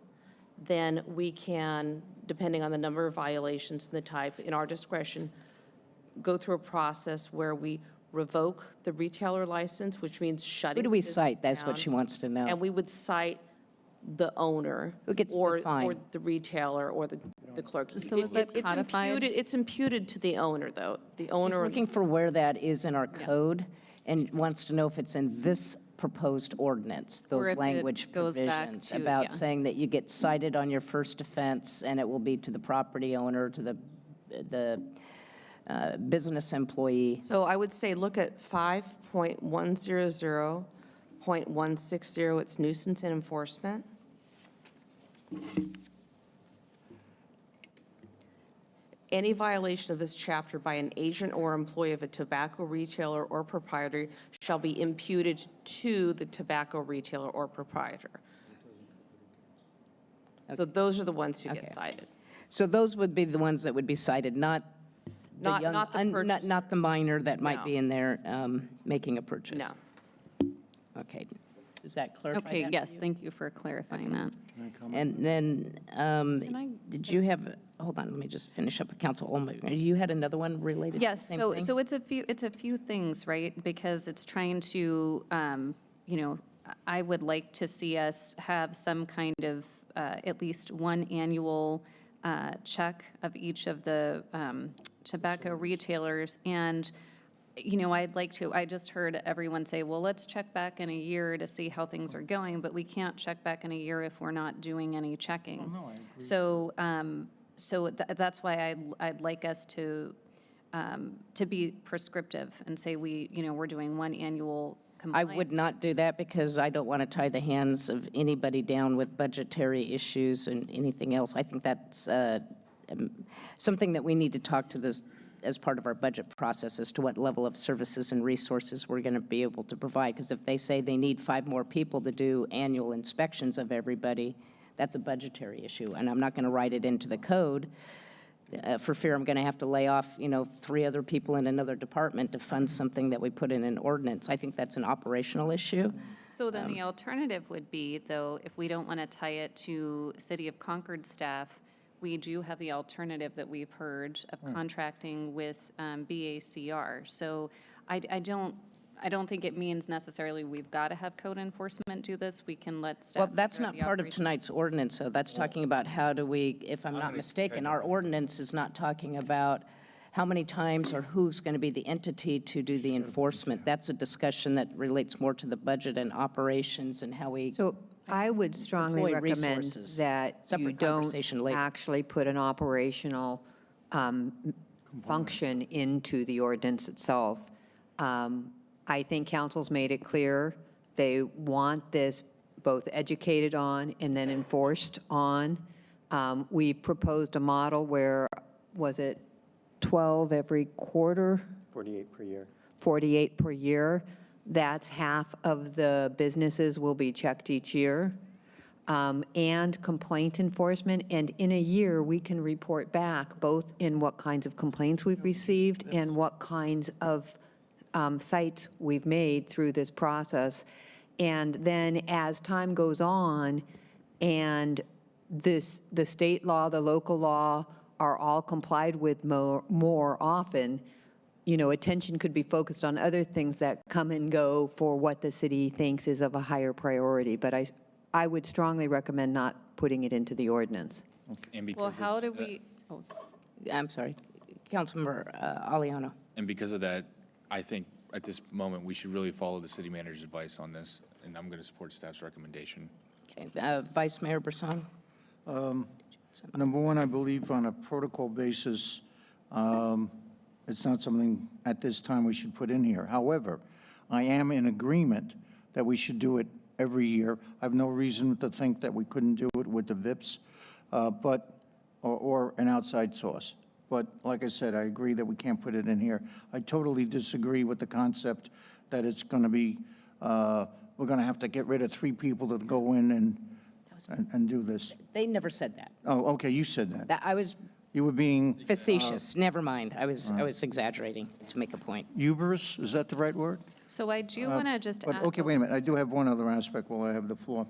then we can, depending on the number of violations and the type, in our discretion, go through a process where we revoke the retailer license, which means shutting Who do the we business cite? That's what down. she wants to know. And we would cite the owner. Who gets the Or fine? the retailer or the clerk. So is that It's codified? imputed- It's imputed to the owner, though. The She's owner. looking for where that is in our code and wants to know if it's in this proposed ordinance, Or those if it language goes back provisions to- about yeah. saying that you get cited on your first offense and it will be to the property owner, to the business employee. So I would say, look at 5.100.160, it's nuisance and enforcement. Any violation of this chapter by an agent or employee of a tobacco retailer or proprietor shall be imputed to the tobacco retailer or proprietor. So those are the ones who get Okay. cited. So those would be the ones that would be cited, not the Not- young, not the purchase- not the minor that might No. be in there making a purchase. No. Okay. Does that clarify Okay, that for yes, you? thank you for clarifying that. And then, I- did you have, hold on, let me just finish up with Council Olmer. You had another one related to the Yes, same so, thing? so it's a few things, right? Because it's trying to, I would like to see us have some kind of, at least one annual check of each of the tobacco retailers. And, I'd like to, I just heard everyone say, well, let's check back in a year to see how things are going, but we can't check back in a year if we're not doing any checking. No, I agree. So, that's why I'd like us to be prescriptive and say we're doing one annual I compliance. would not do that because I don't want to tie the hands of anybody down with budgetary issues and anything else. I think that's something that we need to talk to this as part of our budget process as to what level of services and resources we're going to be able to provide. Because if they say they need 5 more people to do annual inspections of everybody, that's a budgetary issue. And I'm not going to write it into the code for fear I'm going to have to lay off, 3 other people in another department to fund something that we put in an ordinance. I think that's an operational issue. So then the alternative would be, though, if we don't want to tie it to City of Concord staff, we do have the alternative that we've heard of contracting with BACR. So I don't think it means necessarily we've got to have code enforcement do this. We can let staff. Well, that's figure out not the part of operation. tonight's ordinance, so that's talking about how do we, if I'm not mistaken, our ordinance is not talking about how many times or who's going to be the entity to do the enforcement. That's a discussion that relates more to the budget and operations and how we, So I would strongly Employee recommend resources. that you Separate don't conversation later. actually put an operational function into the ordinance itself. I think council's made it clear they want this both educated on and then enforced on. We proposed a model where, was it 12 every quarter? 48 per year. 48 per year. That's half of the businesses will be checked each year. And complaint enforcement. And in a year, we can report back both in what kinds of complaints we've received and what kinds of sites we've made through this process. And then as time goes on and the state law, the local law are all complied with more often, you know, attention could be focused on other things that come and go for what the city thinks is of a higher priority. But I would strongly recommend not putting it into the ordinance. And Well, because how of do that- we, oh, I'm sorry, Councilmember Aliano. And because of that, I think at this moment, we should really follow the city manager's advice on this, and I'm going to support staff's recommendation. Okay, Vice Mayor Brisson? Number one, I believe on a protocol basis, it's not something at this time we should put in here. However, I am in agreement that we should do it every year. I have no reason to think that we couldn't do it with the VIPs, or an outside source. But like I said, I agree that we can't put it in here. I totally disagree with the concept that it's going to be, we're going to have to get rid of 3 people to go in and do this. They never said that. Oh, okay, you said that. I was You were being facetious, never mind. I was exaggerating to make a point. hubris, is that the right word? So I do want to just But, add. okay, wait a minute, I do have one other aspect while I have the floor.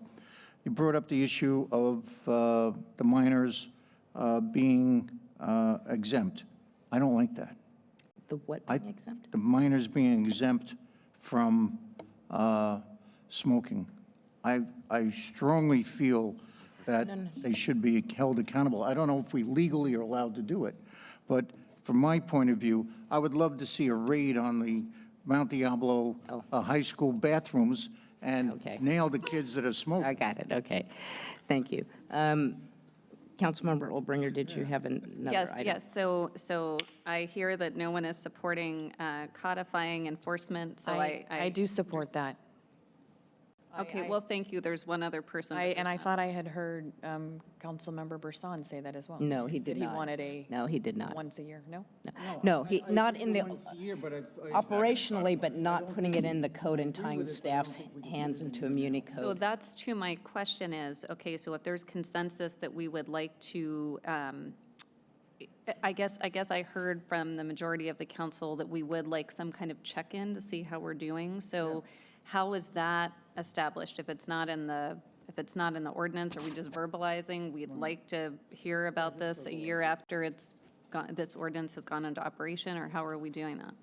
You brought up the issue of the minors being exempt. I don't like that. The what I- being exempt? The minors being exempt from smoking. I strongly feel that they should be held accountable. I don't know if we legally are allowed to do it, but from my point of view, I would love to see a raid on the Mount Diablo high school bathrooms and Okay. nail the kids that are smoking. I got it, okay. Thank you. Councilmember Olbringer, did you have another Yes, item? yes. So I hear that no one is supporting codifying enforcement, so I do support that. Okay, well, thank you. There's one other person. And I thought I had heard Councilmember Brisson say that as well. No, he did That not. he wanted a No, he did not. once a year, no? No, he, not in the, Once a year, but operationally, but not putting it in the code and tying staff's hands into a muni So code. that's to my question is, okay, so if there's consensus that we would like to, I guess I heard from the majority of the council that we would like some kind of check-in to see how we're doing. So how is that established? If it's not in the ordinance, are we just verbalizing? We'd like to hear about this a year after this ordinance has gone into operation, or how are we doing that?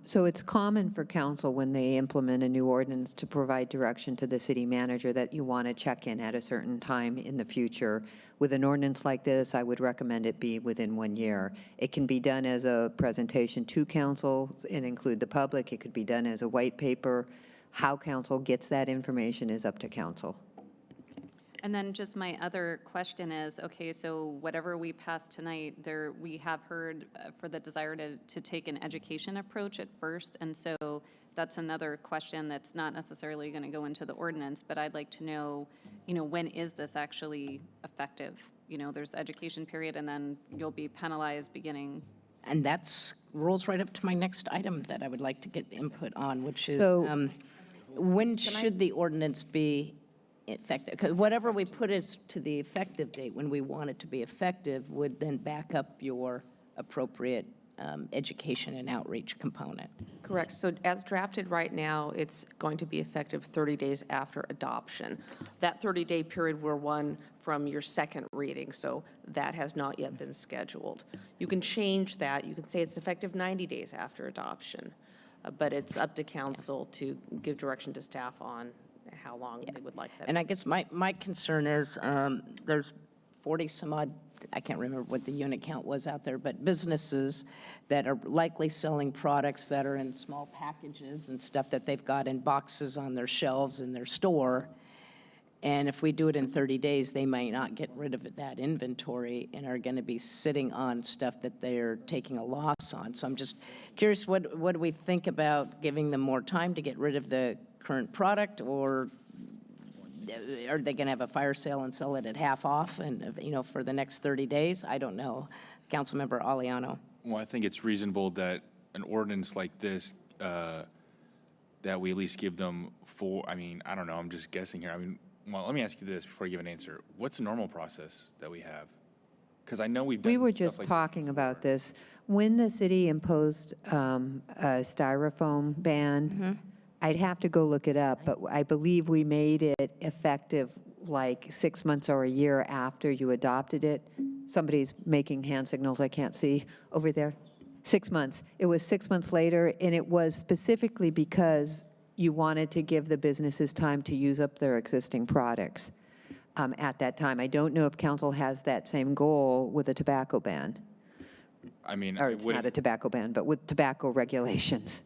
So it's common for council, when they implement a new ordinance, to provide direction to the city manager that you want to check in at a certain time in the future. With an ordinance like this, I would recommend it be within 1 year. It can be done as a presentation to council and include the public. It could be done as a white paper. How council gets that information is up to council. And then just my other question is, okay, so whatever we pass tonight, we have heard for the desire to take an education approach at first, and so that's another question that's not necessarily going to go into the ordinance, but I'd like to know, when is this actually effective? There's the education period, and then you'll be penalized beginning. And that's, rolls right up to my next item that I would like to get input on, which is, So- when should the ordinance be effective? Because whatever we put as to the effective date, when we want it to be effective, would then back up your appropriate education and outreach component. Correct. So as drafted right now, it's going to be effective 30 days after adoption. That 30-day period will run from your second reading, so that has not yet been scheduled. You can change that. You can say it's effective 90 days after adoption, but it's up to council to give direction to staff on how long they would like that. And I guess my concern is, there's 40 some odd, I can't remember what the unit count was out there, but businesses that are likely selling products that are in small packages and stuff that they've got in boxes on their shelves in their store. And if we do it in 30 days, they might not get rid of that inventory and are going to be sitting on stuff that they're taking a loss on. So I'm just curious, what do we think about giving them more time to get rid of the current product, or are they going to have a fire sale and sell it at half off and, for the next 30 days? I don't know. Councilmember Aliano. Well, I think it's reasonable that an ordinance like this, that that we at least give them I don't know, I'm just guessing here. Well, let me ask you this before I give an answer. What's the normal process that we have? Because I know we've done We were stuff just like talking this about before. this. When the city imposed a styrofoam ban, I'd have to go look it up, but I believe we made it effective like 6 months or a year after you adopted it. Somebody's making hand signals I can't see over there. 6 months. It was 6 months later, and it was specifically because you wanted to give the businesses time to use up their existing products at that time. I don't know if council has that same goal with a tobacco ban. I mean, Or it's not a tobacco ban, but with tobacco regulations.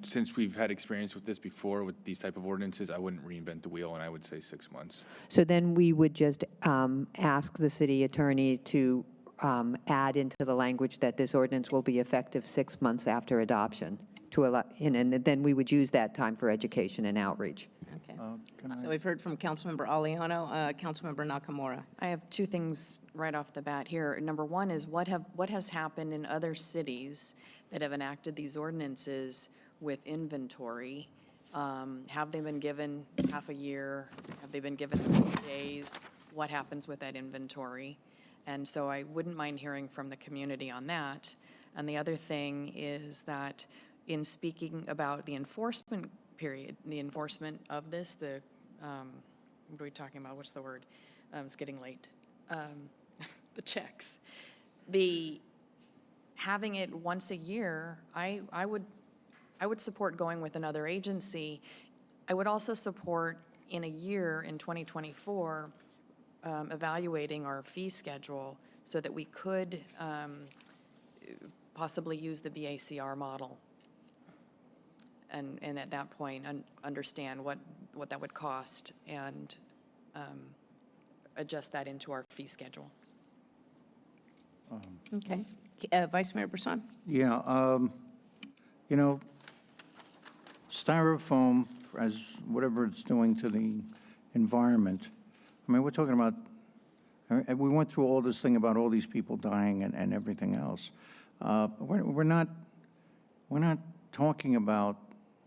since we've had experience with this before, with these type of ordinances, I wouldn't reinvent the wheel, and I would say 6 months. So then we would just ask the city attorney to add into the language that this ordinance will be effective 6 months after adoption, to allow, and then we would use that time for education and outreach. Okay. Can I- So we've heard from Councilmember Aliano, Councilmember Nakamura. I have two things right off the bat here. Number one is what has happened in other cities that have enacted these ordinances with inventory? Have they been given half a year? Have they been given 30 days? What happens with that inventory? And so I wouldn't mind hearing from the community on that. And the other thing is that in speaking about the enforcement period, the enforcement of this, what are we talking about? What's the word? It's getting late. The checks. Having it once a year, I would support going with another agency. I would also support in a year, in 2024, evaluating our fee schedule so that we could possibly use the BACR model. And at that point, understand what that would cost and adjust that into our fee schedule. Okay. Vice Mayor Brisson? Yeah, styrofoam, as whatever it's doing to the environment, we're talking about, we went through all this thing about all these people dying and everything else. We're not talking about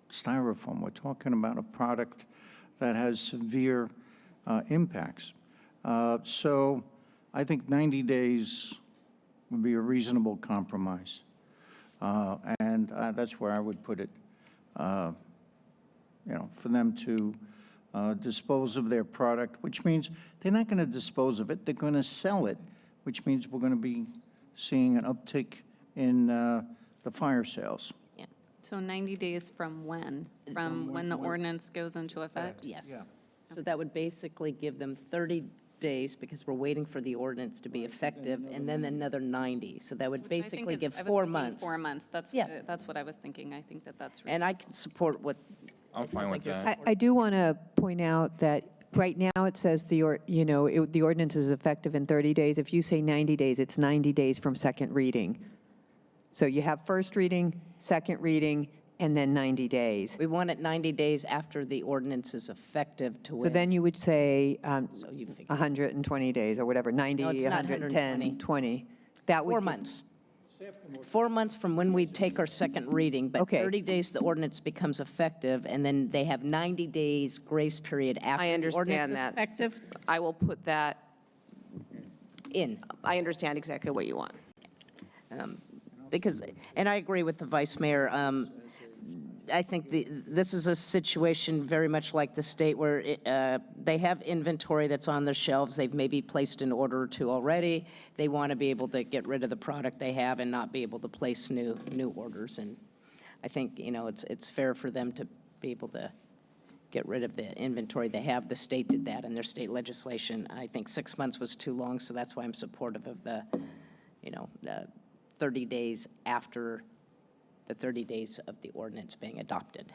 styrofoam. We're talking about a product that has severe impacts. So I think 90 days would be a reasonable compromise. And that's where I would put it, for them to dispose of their product, which means they're not going to dispose of it, they're going to sell it, which means we're going to be seeing an uptick in the fire sales. Yeah. So 90 days from when? From when the ordinance goes into effect? Yes. Yeah. So that would basically give them 30 days, because we're waiting for the ordinance to be effective, and then another 90. So that would Which I think basically is- give I was 4 thinking months. 4 months, Yeah. that's what I was thinking. I think that's. And I can support what. I'm it sounds fine like with you're that. I do want to point out that right now it says the ordinance is effective in 30 days. If you say 90 days, it's 90 days from second reading. So you have first reading, second reading, and then 90 days. We want it 90 days after the ordinance is effective to So win. then you would say So you figure 120 days or whatever, 90, No, it's not 110, 20. That would 4 give- months. 4 months from when we take our second reading, but Okay. 30 days the ordinance becomes effective, and then they have 90 days grace period after I the understand ordinance is that. effective I will put that, in. I understand exactly what you want. Because, and I agree with the vice mayor, I think this is a situation very much like the state where they have inventory that's on their shelves. They've maybe placed an order or two already. They want to be able to get rid of the product they have and not be able to place new orders. And I think, it's fair for them to be able to get rid of the inventory they have. The state did that in their state legislation. I think 6 months was too long, so that's why I'm supportive of the 30 days after the 30 days of the ordinance being adopted.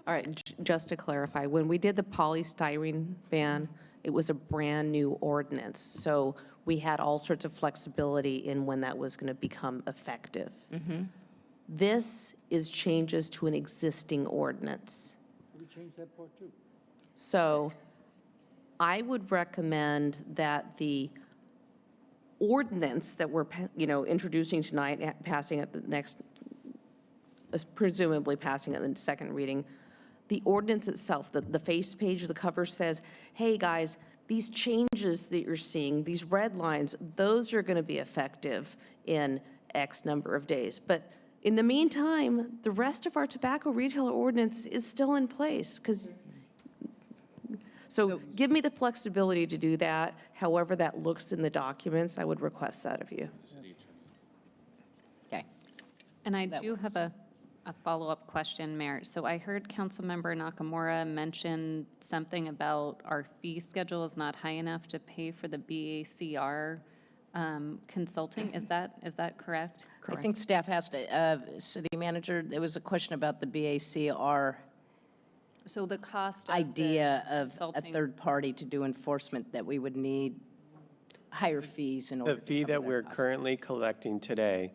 All right, just to clarify, when we did the polystyrene ban, it was a brand-new ordinance. So we had all sorts of flexibility in when that was going to become effective. This is changes to an existing ordinance. We changed that part too. So I would recommend that the ordinance that we're, introducing tonight, passing at the next presumably passing it in the second reading. The ordinance itself, the face page, the cover says, hey, guys, these changes that you're seeing, these red lines, those are going to be effective in X number of days. But in the meantime, the rest of our tobacco retailer ordinance is still in place, so give me the flexibility to do that. However that looks in the documents, I would request that of you. Okay. And I do have a follow-up question, Mayor. So I heard Councilmember Nakamura mention something about our fee schedule is not high enough to pay for the BACR consulting. Is that correct? I think staff asked, city manager, there was a question about the BACR So the cost of idea the of a consulting- third party to do enforcement, that we would need higher fees in order The to fee cover that we're cost. currently collecting today,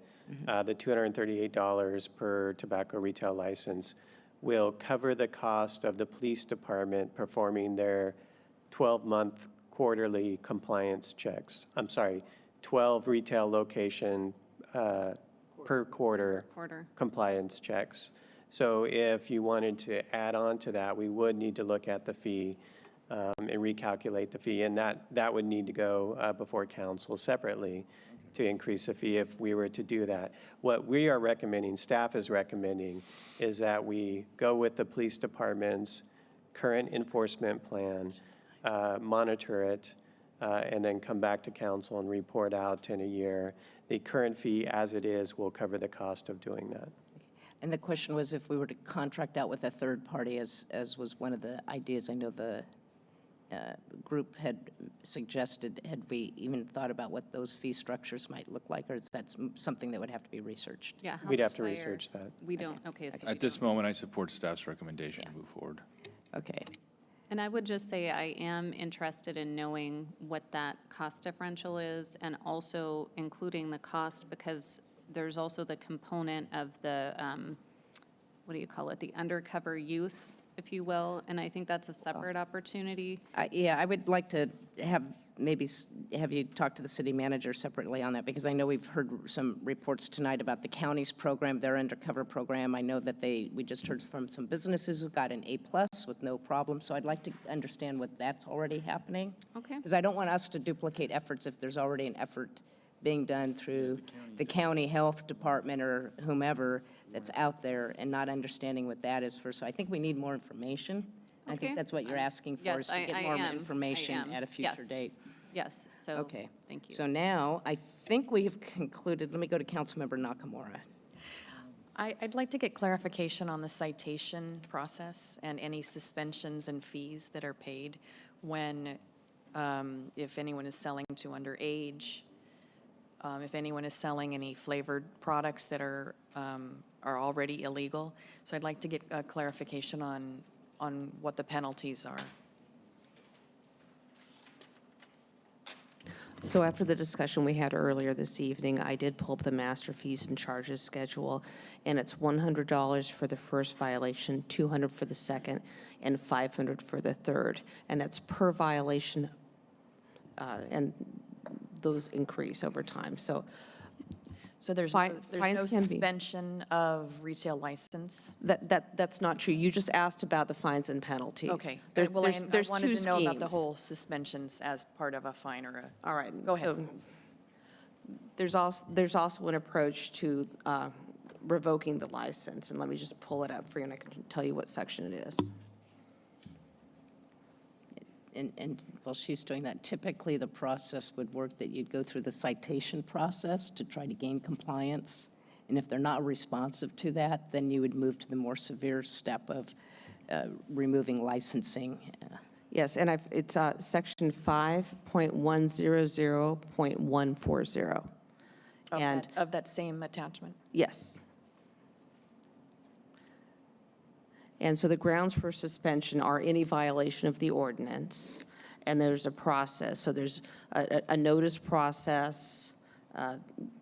the $238 per tobacco retail license, will cover the cost of the police department performing their 12-month quarterly compliance checks. 12 retail location per quarter compliance checks. So if you wanted to add on to that, we would need to look at the fee and recalculate the fee, and that would need to go before council separately to increase the fee if we were to do that. What we are recommending, staff is recommending, is that we go with the police department's current enforcement plan, monitor it, and then come back to council and report out in a year. The current fee as it is will cover the cost of doing that. And the question was if we were to contract out with a third party, as was one of the ideas I know the group had suggested. Had we even thought about what those fee structures might look like, or is that something that would have to be researched? Yeah. how We'd have much to higher? research that. We don't, okay. So At this moment, I support staff's recommendation to move forward. Okay. And I would just say I am interested in knowing what that cost differential is, and also including the cost, because there's also the component of the, what do you call it, the undercover youth, if you will, and I think that's a separate opportunity. Yeah, I would like to have have you talk to the city manager separately on that, because I know we've heard some reports tonight about the county's program, their undercover program. I know that we just heard from some businesses who got an A+ with no problem, so I'd like to understand what that's already happening. Okay. Because I don't want us to duplicate efforts if there's already an effort being done through the county health department or whomever that's out there, and not understanding what that is first. So I think we need more information. I Okay. think that's what you're asking for, Yes, is to I get more am. information I am. at a future Yes. date. Yes, so, Okay. thank you. So now, I think we have concluded, let me go to Councilmember Nakamura. I'd like to get clarification on the citation process and any suspensions and fees that are paid when, if anyone is selling to underage, if anyone is selling any flavored products that are already illegal. So I'd like to get a clarification on what the penalties are. So after the discussion we had earlier this evening, I did pull up the master fees and charges schedule, and it's $100 for the first violation, $200 for the second, and $500 for the third. And that's per violation, and those increase over time. So there's Fines no can be- suspension of retail license? That's not true. You just asked about the fines and penalties. Okay. There's Well, there's I wanted two to know about the schemes. whole suspensions as part of a fine or a. All right. Go ahead. So there's also an approach to revoking the license, and let me just pull it up for you, and I can tell you what section it is. And while she's doing that, typically the process would work that you'd go through the citation process to try to gain compliance. And if they're not responsive to that, then you would move to the more severe step of removing licensing. Yes, and it's section 5.100.140. And Of that same attachment? yes. And so the grounds for suspension are any violation of the ordinance, and there's a process. So there's a notice process,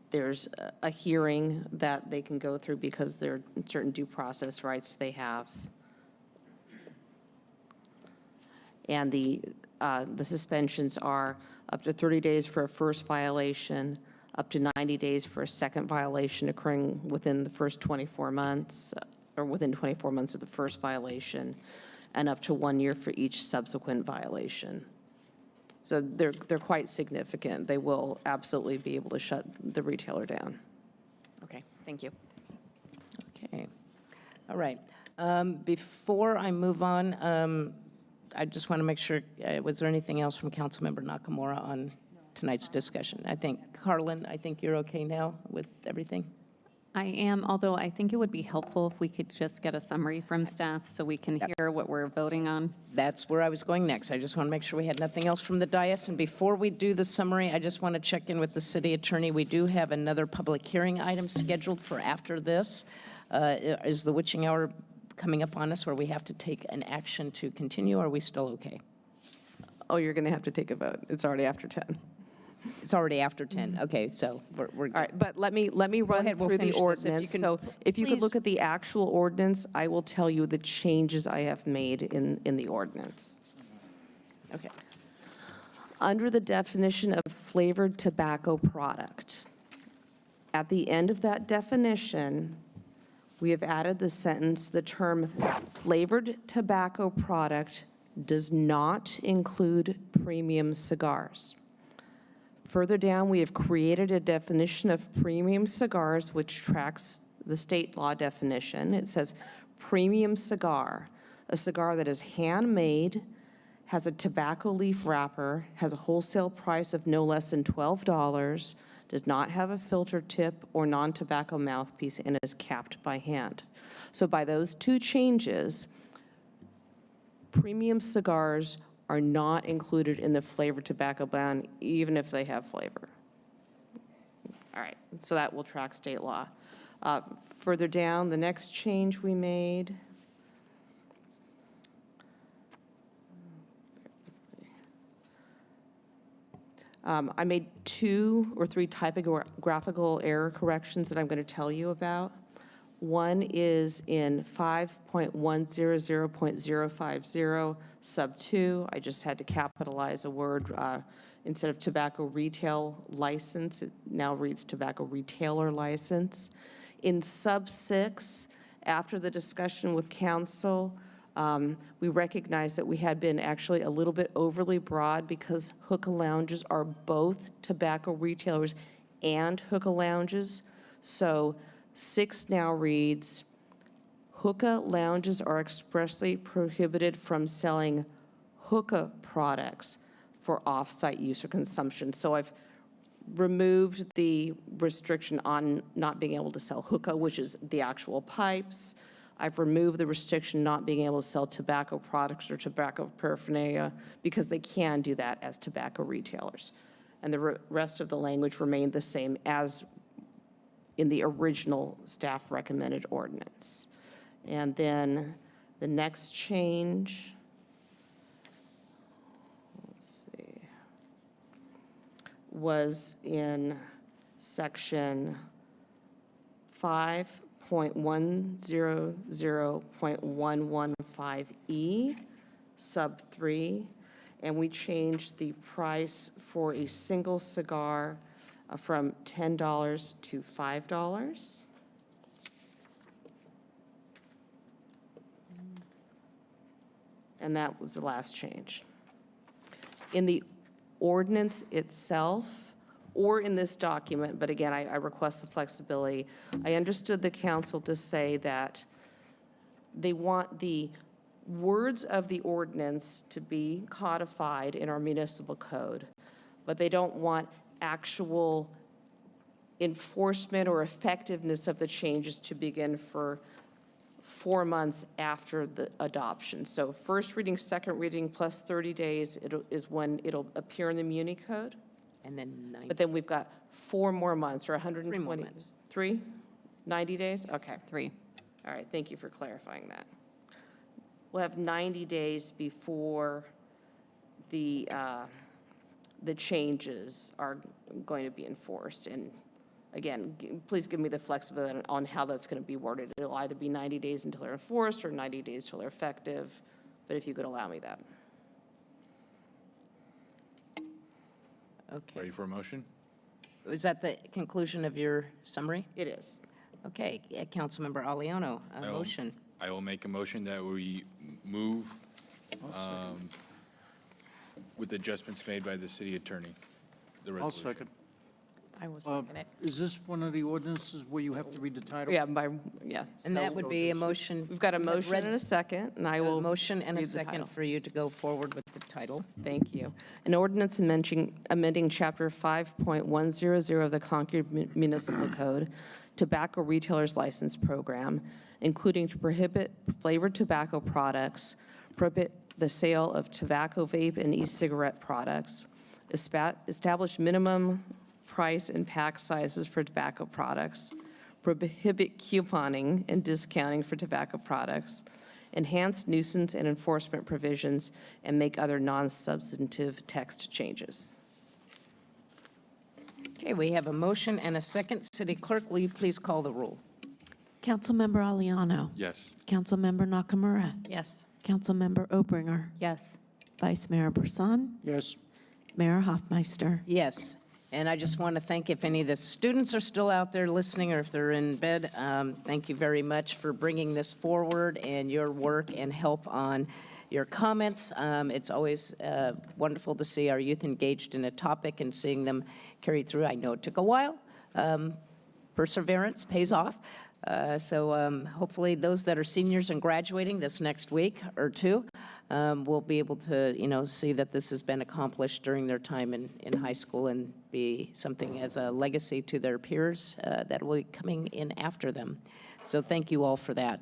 there's a hearing that they can go through because there are certain due process rights they have. And the suspensions are up to 30 days for a first violation, up to 90 days for a second violation occurring within the first 24 months, or within 24 months of the first violation, and up to 1 year for each subsequent violation. So they're quite significant. They will absolutely be able to shut the retailer down. Okay, thank you. Okay. All right. Before I move on, I just want to make sure, was there anything else from Councilmember Nakamura on tonight's discussion? I think, Carlin, I think you're okay now with everything? I am, although I think it would be helpful if we could just get a summary from staff so we can hear what we're voting on. That's where I was going next. I just want to make sure we had nothing else from the dais. And before we do the summary, I just want to check in with the city attorney. We do have another public hearing item scheduled for after this. Is the witching hour coming up on us where we have to take an action to continue? Or are we still okay? Oh, you're going to have to take a vote. It's already after 10. It's already after 10. Okay, so we're good. All right, but let me run ahead, we'll through the finish this. If you ordinance. can So if you could please- look at the actual ordinance, I will tell you the changes I have made in the ordinance. Okay. Under the definition of flavored tobacco product, at the end of that definition, we have added the sentence, the term flavored tobacco product does not include premium cigars. Further down, we have created a definition of premium cigars, which tracks the state law definition. It says premium cigar, a cigar that is handmade, has a tobacco leaf wrapper, has a wholesale price of no less than $12, does not have a filter tip or non-tobacco mouthpiece, and is capped by hand. So by those two changes, premium cigars are not included in the flavored tobacco ban, even if they have flavor. All right, so that will track state law. Further down, the next change we made. I made 2 or 3 typographical error corrections that I'm going to tell you about. One is in 5.100.050 sub 2. I just had to capitalize a word. Instead of tobacco retail license, it now reads tobacco retailer license. In sub 6, after the discussion with council, we recognized that we had been actually a little bit overly broad because hookah lounges are both tobacco retailers and hookah lounges. So 6 now reads, hookah lounges are expressly prohibited from selling hookah products for off-site use or consumption. So I've removed the restriction on not being able to sell hookah, which is the actual pipes. I've removed the restriction not being able to sell tobacco products or tobacco paraphernalia because they can do that as tobacco retailers. And the rest of the language remained the same as in the original staff recommended ordinance. And then the next change, let's see, was in section 5.100.115E, sub 3, and we changed the price for a single cigar from $10 to $5. And that was the last change. In the ordinance itself, or in this document, but again, I request the flexibility, I understood the council to say that they want the words of the ordinance to be codified in our municipal code, but they don't want actual enforcement or effectiveness of the changes to begin for 4 months after the adoption. So first reading, second reading, plus 30 days is when it'll appear in the Muni Code. And then 90. But then we've got 4 more months, or 120. 3 more months. 3? 90 days? Okay. 3. All right, thank you for clarifying that. We'll have 90 days before the changes are going to be enforced. And again, please give me the flexibility on how that's going to be worded. It'll either be 90 days until they're enforced or 90 days till they're effective, but if you could allow me that. Okay. Ready for a motion? is that the conclusion of your summary? It is. Okay, Councilmember Aliano, a I will- motion. I will make a motion that we move with adjustments made by the city attorney, the I'll resolution. second. I will second it. Is this one of the ordinances where you have to read the title? Yeah, yeah. And that would be a motion. We've got a motion read- and a second, and I A will. motion and a read the second title. for you to go forward with the title. Thank you. An ordinance amending Chapter 5.100 of the Concord Municipal Code, Tobacco Retailers License Program, including to prohibit flavored tobacco products, prohibit the sale of tobacco vape and e-cigarette products, establish minimum price and pack sizes for tobacco products, prohibit couponing and discounting for tobacco products, enhance nuisance and enforcement provisions, and make other non-substantive text changes. Okay, we have a motion and a second. City Clerk, will you please call the roll? Councilmember Aliano. Yes. Councilmember Nakamura. Yes. Councilmember Obringer. Yes. Vice Mayor Brisson. Yes. Mayor Hoffmeister. Yes, and I just want to thank, if any of the students are still out there listening or if they're in bed, thank you very much for bringing this forward and your work and help on your comments. It's always wonderful to see our youth engaged in a topic and seeing them carry through. I know it took a while. Perseverance pays off. So hopefully those that are seniors and graduating this next week or two will be able to, see that this has been accomplished during their time in high school and be something as a legacy to their peers that will be coming in after them. So thank you all for that.